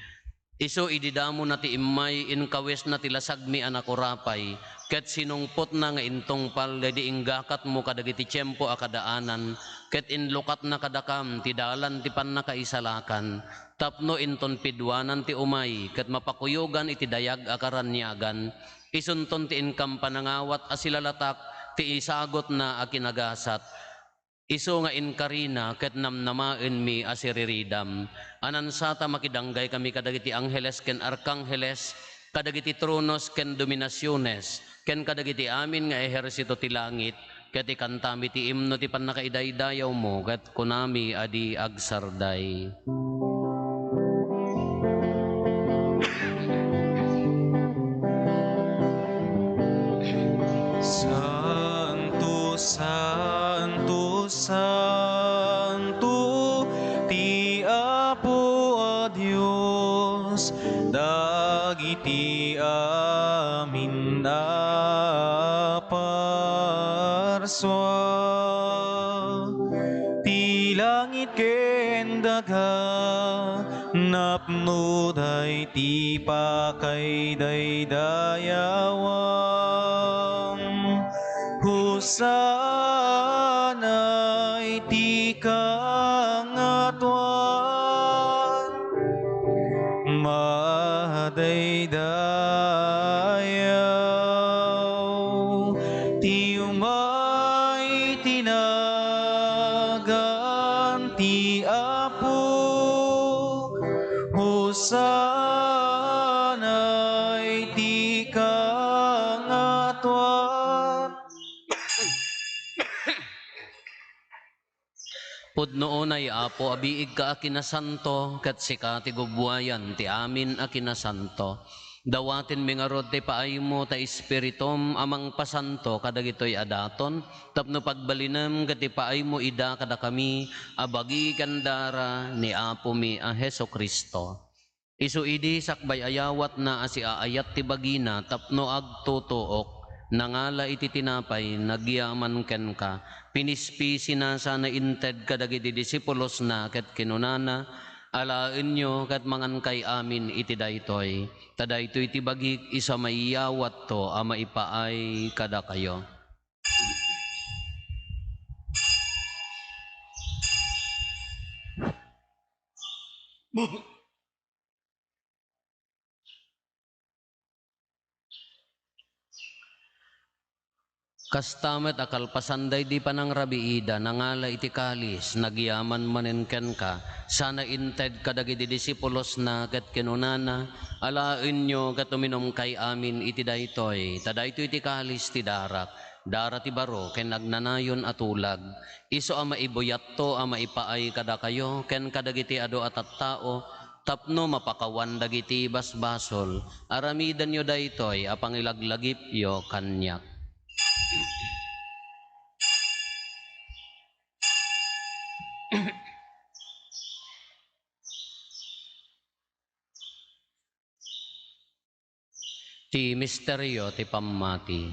Isu ididamo na ti immay inkawes na ti lasag mi anak urapay ket sinungpot na nga intungpal dadi inggakat mo kadagiti tiyempo a kadaanan ket inlukat na kadakam ti dalan ti pannakaisalakan tapno inton pidwanan ti umay ket mapakuyogan iti dayag a karanyagan isunton ti inkam panangawat a silalatak ti isagot na akinagasat. Iso nga inkarina ket namnamaen mi asiriridam. Anansata makidanggay kami kadagiti angheles ken arkangheles, kadagiti tronos ken dominasyones, ken kadagiti amin nga ehersito ti langit, ket ikantami ti imno ti pannakaidaydayaw mo, ket kunami adi agsarday. Santo, Santo, Santo, ti Apo a Dios, dagiti amin aparswa. Ti langit ken daga, napno day ti pakaidaydayawam. Hosana iti kangatuan, madaydayaw ti umay tinagan ti Apo. Hosana iti kangatuan. Pudno unay Apo abiig ka akinasanto ket sika ti gubwayan ti amin akinasanto. Dawatin mi nga rod ti paay mo ta espiritum amang pasanto kadagitoy adaton tapno pagbalinem ket ti paay mo ida kada kami abagi kandara ni Apo mi a Hesukristo. Isu idi sakbay ayawat na asi aayat ti bagina tapno agtutuok. Nangala iti tinapay, nagyaman ken ka, pinispisi na sana inted kadagiti disipulos na ket kinunana, alaen nyo ket mangan kay amin iti daytoy. Tadaytoy ti bagik isa maiyawat to a maipaay kada kayo. Kastamet akalpasanday di panang rabiida nangala iti kalis nagyaman manen ken ka sana inted kadagiti disipulos na ket kinunana alaen nyo ket uminom kay amin iti daytoy tadaytoy iti kalis ti darak dara ti baro ken nagnanayon atulag iso a maibuyat to a maipaay kada kayo ken kadagiti adu at tattao tapno mapakawan dagiti basbasol aramidan yo daytoy a pangilaglagip yo kanyak. Ti misteryo ti pammati.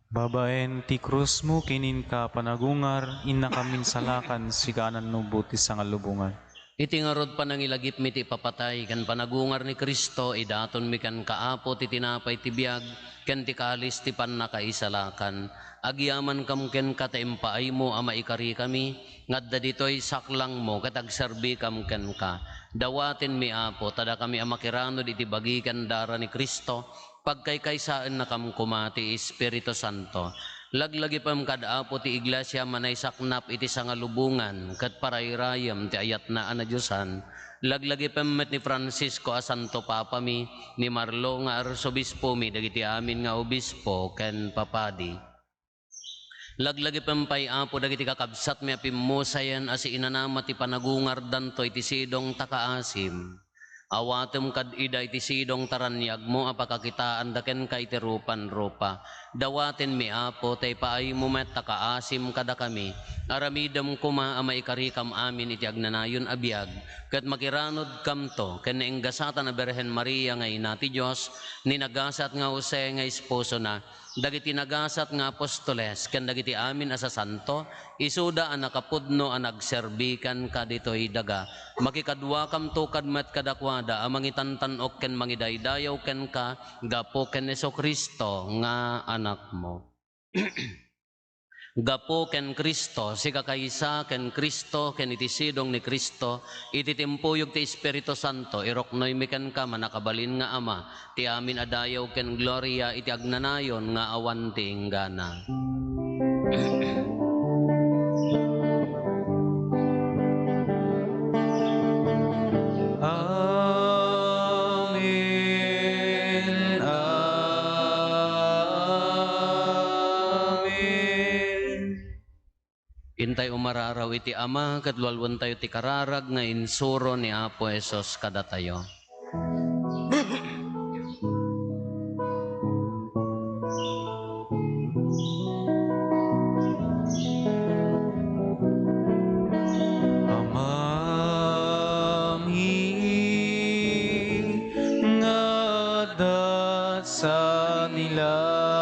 Babaen ti krus mo kinin ka panagungar, inna kamin salakan siganan no buti sa ngalubungan. Iti ngarod panangilagip mi ti papatay, kan panagungar ni Kristo, idaton mi kan kaapo ti tinapay ti biag, ken ti kalis ti pannakaisalakan. Agyaman kam ken kataimpaay mo ama ikari kami, ngadda ditoy saklang mo, katagserbi kam ken ka. Dawatin mi apo, tada kami amakiranod iti bagikan dara ni Kristo, pagkaykaysaan na kam kumati Espiritu Santo. Laglagi pam kadapo ti iglesia manay saknap iti sangalubungan kat parayrayam ti ayat na Diosan. Laglagi pam met ni Francisco a Santo Papa mi, ni Marlo nga arsobispo mi dagiti amin nga obispo ken papadi. Laglagi pam pay apo dagiti kakabsat mi apimusayan as inanama ti panagungar danto iti sidong takaasim. Awatem kad ida iti sidong taranyag mo apakakitaan daken ka iti rupan-rupa. Dawaten mi apo tay paay mo met takaasim kada kami. Aramidam kuma ama ikarikam amin iti agnanayon abiyag. Kat makiranod kam to ken nainggasatan na Berhen Maria nga ina ti Dios, ni nagasat nga Jose nga esposo na. Dagiti nagasat nga apostoles ken dagiti amin asa santo, isuda ang nakapudno ang nagserbikan ka dito'y daga. Makikadwa kam to kadmat kadakwada, ang mangitantanok ken mangidaydayaw ken ka, gapo ken Jesucristo nga anak mo. Gapo ken Kristo, siga kaysa ken Kristo, ken itisidong ni Kristo, ititimpuyog ti Espiritu Santo, iroknoy mi ken ka manakabalin nga ama, ti amin adayaw ken gloria, iti agnanayon nga awan ti inggana. Amen. Amen. Intay umararaw iti ama, kadwalwan tayo ti kararag nga insuro ni Apo Esos kada tayo. Amami nga dat sa nilangit,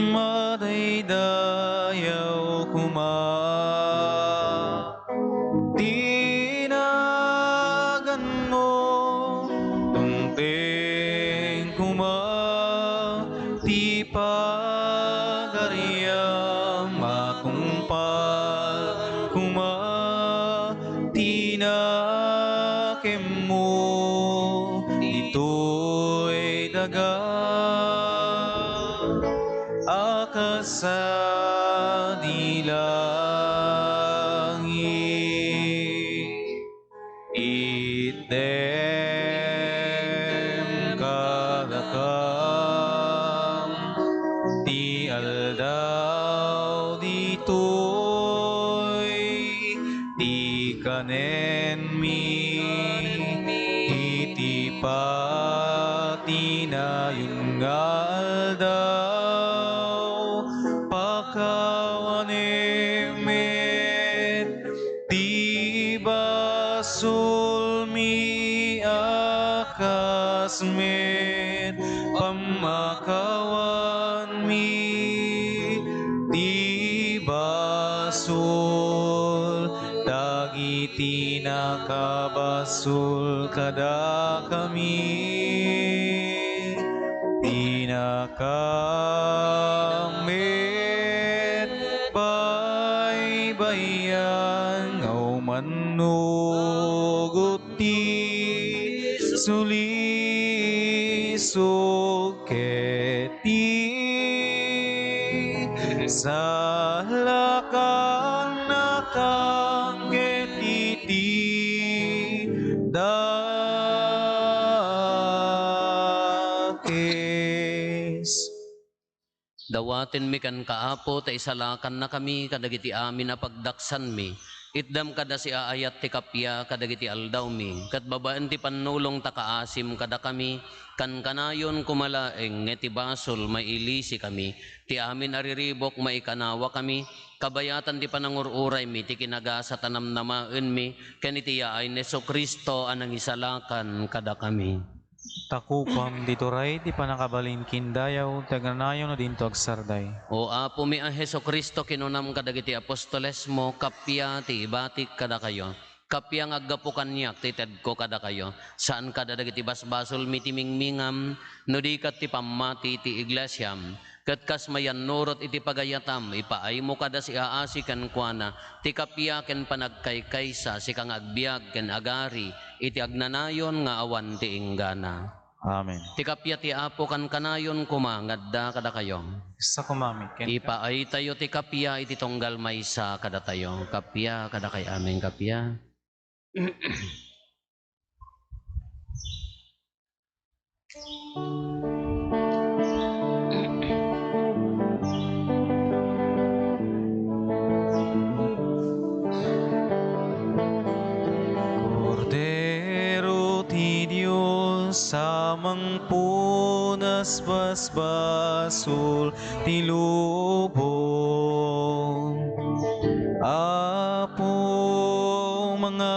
madaydayaw kuma, tinagan mo, tungteng kuma, ti pagariam matungpal kuma, tinakem mo, ito'y daga, akasa dilangit, item kalakam, ti aldaw ditoy, ti kanen mi, iti patinayon nga aldaw, pakawanemet, ti basul mi akasmet, pamakawan mi, ti basul, dagiti nakabasul kada kami, tinakamit baybayan ngaw manugot ti sulisog keti sa lakan nakanggetiti dakes. Dawaten mi kan kaapo, ta isalakan na kami, kadagiti amin na pagdaksan mi. Itdam kada si aayat ti kapya, kadagiti aldaw mi. Kat babaan ti panulong takaasim kada kami, kan kanayon kumalaeng, ngeti basol mailisi kami. Ti amin ariribok maikanawa kami, kabayatan ti panangururay mi, ti kinagasa tanamnamaen mi, kanitiya ay Jesucristo anang isalakan kada kami. Takupam dito ray, di pa nakabalin kindayaw, tagnanayo na dinto agsarday. O Apo mi ang Heso Kristo, kinunam kadagiti apostoles mo, kapya ti ibatik kada kayo. Kapya nga aggapo kanyak, tited ko kada kayo. Saan kada dagiti basbasol mitimingmingam, no di kat ti pamati ti iglesyam. Kat kas mayan nurot iti pagayatam, ipaay mo kada si aasi kan kuana, ti kapya ken panagkaykaysa, si kang agbiag ken agari, iti agnanayon nga awan ti inggana. Amen. Ti kapya ti Apo kan kanayon kumangadda kada kayo. Sa kumami, ken Ipaay tayo ti kapya iti tonggal maysa kada tayo. Kapya kada kay amin kapya. Cordero ti Diyos, samang punas basbasul ti lubong. Apo mga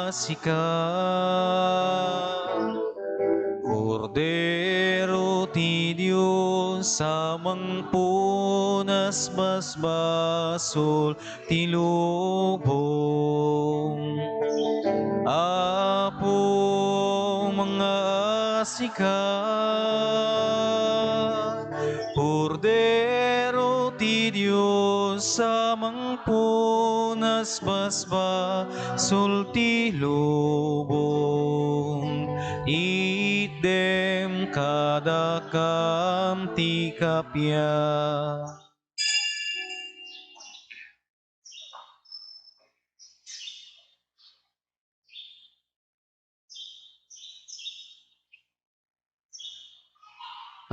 asika, Cordero ti Diyos, samang punas basbasul ti lubong. Apo mga asika, Cordero ti Diyos, samang punas basbasul ti lubong. Idem kadakam ti kapya.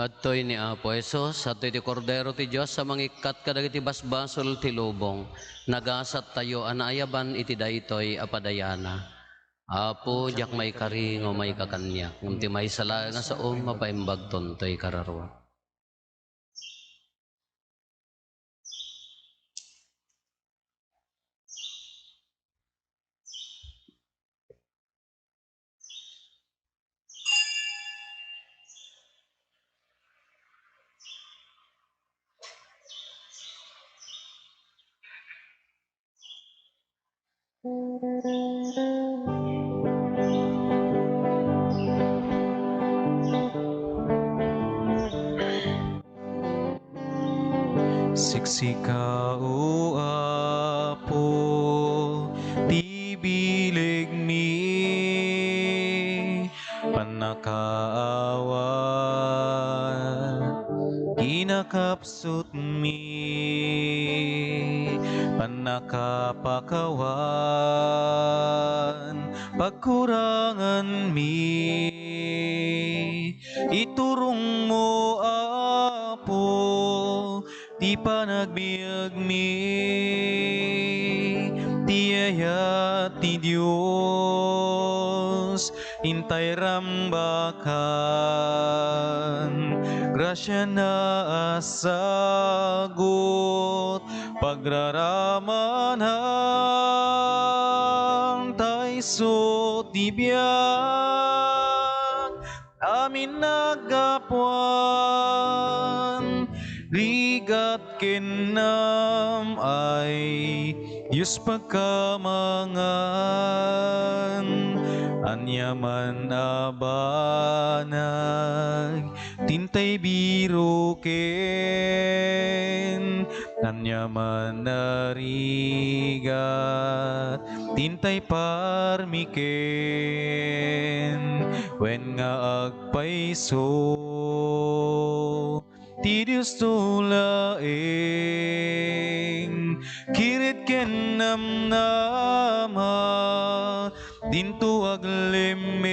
Adtoy ni Apo Esos, adtoy ti Cordero ti Diyos, sa mangikat kadagiti basbasol ti lubong. Nagasat tayo anayaban iti daytoy apadayana. Apo, jak may kari ngo may kakanyak. Ngunti may sala nga sa mapaimbag tontoy kararwa. Siksika o Apo, ti bilig mi, panakaawa, kinakapsut mi, panakapakawan, pagkurangan mi, iturong mo Apo, di panagbiag mi, ti ayat ti Diyos, intay rambakan, grasya na asagot, pagraramanan, tayso ti biyak, amin nagapuan, rigat kenam ay Diyos pagkamangan, anyaman abanag, tintay biro ken, anyaman narigat, tintay parmiken, wen nga agpaiso, ti Diyos tulaeng, kirit ken namnama, dinto aglemeng,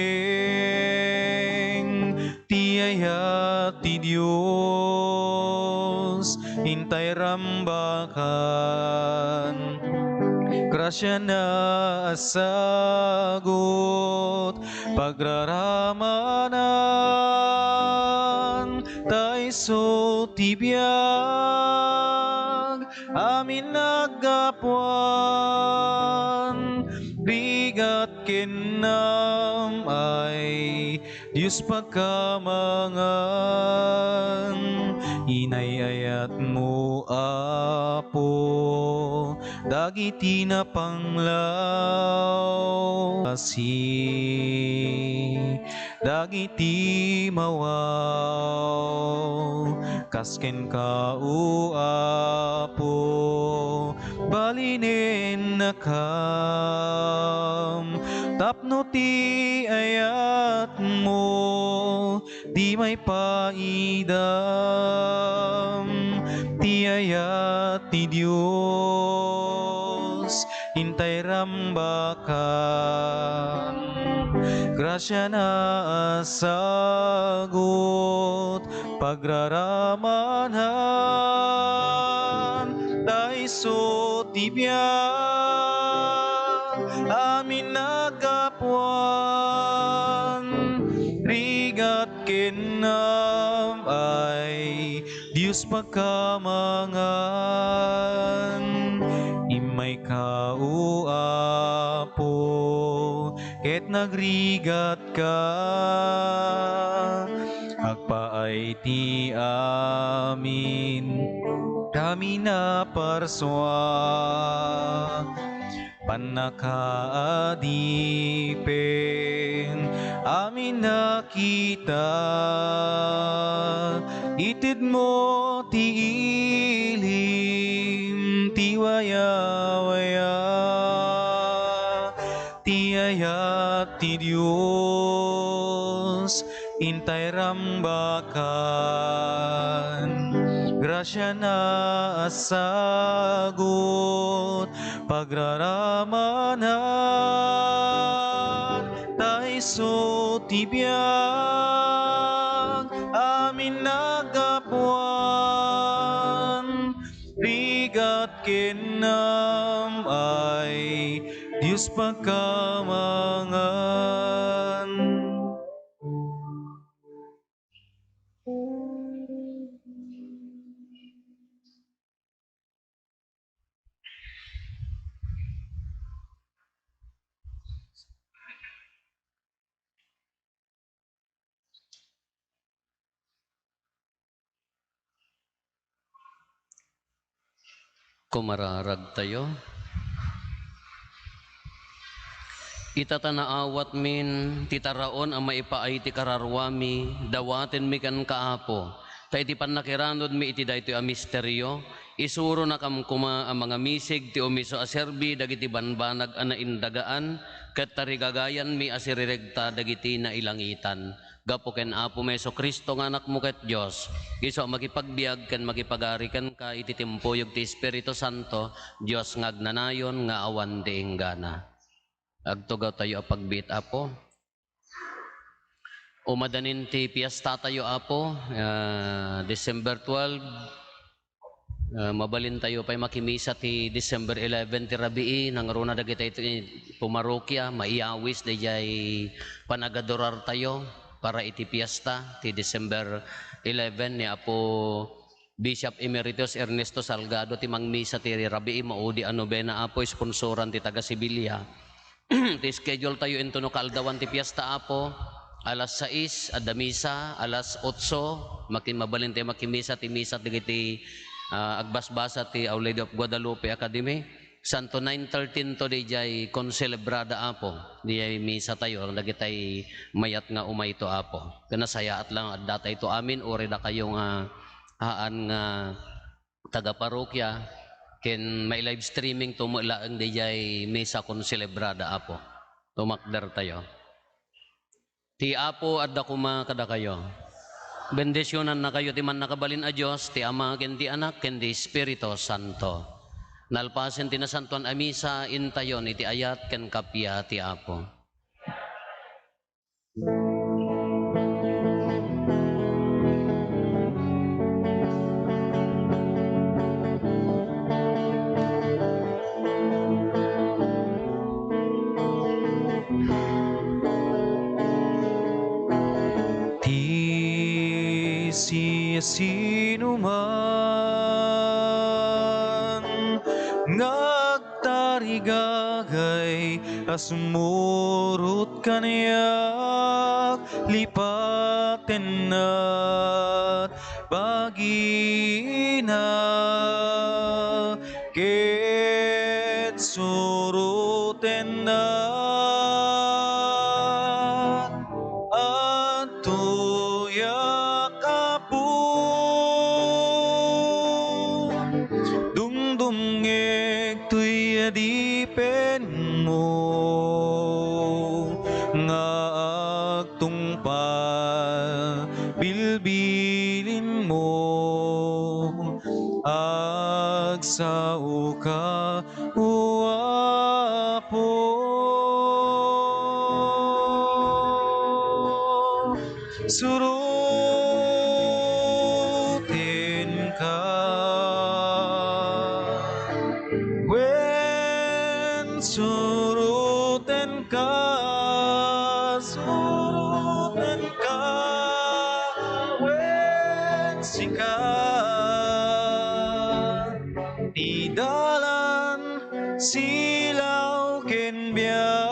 ti ayat ti Diyos, intay rambakan, grasya na asagot, pagraramanan, tayso ti biag, amin nagapuan, bigat kinam ay Diyos pagkamangan, inayayat mo Apo, dagiti na panglaw, dagiti mawaw, kasken ka o Apo, balinin nakam, tapno ti ayat mo, di may paidam, ti ayat ti Diyos, hintay rambakan, grasya na asagot, pagraramanhan, daiso tibiyang, amin nagapuan, rigat kinam ay Diyos pagkamangan, imay ka o Apo, ket nagrigat ka, agpaay ti amin, kami na parswa, panakaadipin, amin nakita, itid mo ti ilim, ti waya-waya, ti ayat ti Diyos, intay rambakan, grasya na asagot, pagraramanan, daiso tibiyang, amin nagapuan, rigat kinam ay Diyos pagkamangan. Kumararag tayo. Itatanaawat min, titaraon ang maipaay ti kararwami, dawaten mi kan kaapo. Ta iti panakiranod mi iti daytoy a misteryo, isuro na kam kuma ang mga misig ti umiso a serbi dagiti banbanag a naindagaan, ket tarigagayan mi asiriregta dagiti na ilangitan. Gapo ken Apo Meso Kristo nga anak mo ket Dios, iso makipagbiag ken makipagarikan ka iti timpuyog ti Espiritu Santo, Dios nga agnanayon nga awan diinggana. Agtugaw tayo pagbit Apo. Umadanin ti piyesta tayo Apo, December 12. Mabalin tayo pa'y makimisa ti December 11 ti Rabii, nangaruna dagiti iti pumarokya, maiawis dayay panagadorar tayo para iti piyesta ti December 11 ni Apo Bishop Emeritus Ernesto Salgado ti mangmisa ti Rabii, maudi a nobena Apo, sponsoran ti taga Sibilya. Ti schedule tayo into no kaldawan ti piyesta Apo, alas 6 adda misa, alas 8 mabalin tayo makimisa ti misa dagiti agbasbasa ti Our Lady of Guadalupe Academy. Santo 9:13 to DJ konselebrada Apo, dijay misa tayo dagitay mayat nga umay to Apo. Kanasayaat lang at data ito amin ori da kayo nga haan nga taga parokya ken may live streaming tumulaang dijay misa konselebrada Apo. Tumakder tayo. Ti Apo adda kuma kada kayo. Bendisyonan na kayo ti man nakabalin a Dios, ti Ama ken ti Anak ken ti Espiritu Santo. Nalpasen ti nasantuan a misa intayon iti ayat ken kapya ti Apo. Sino man ngagtarigagay Asumurot kaniyak lipaten at bagina ket suruten at tuyak apu dumdumngeg tuy adipen mo nga agtungpal bilbilin mo agsao ka uapo surutin ka when suruten ka when sika di dalan silaw ken biyak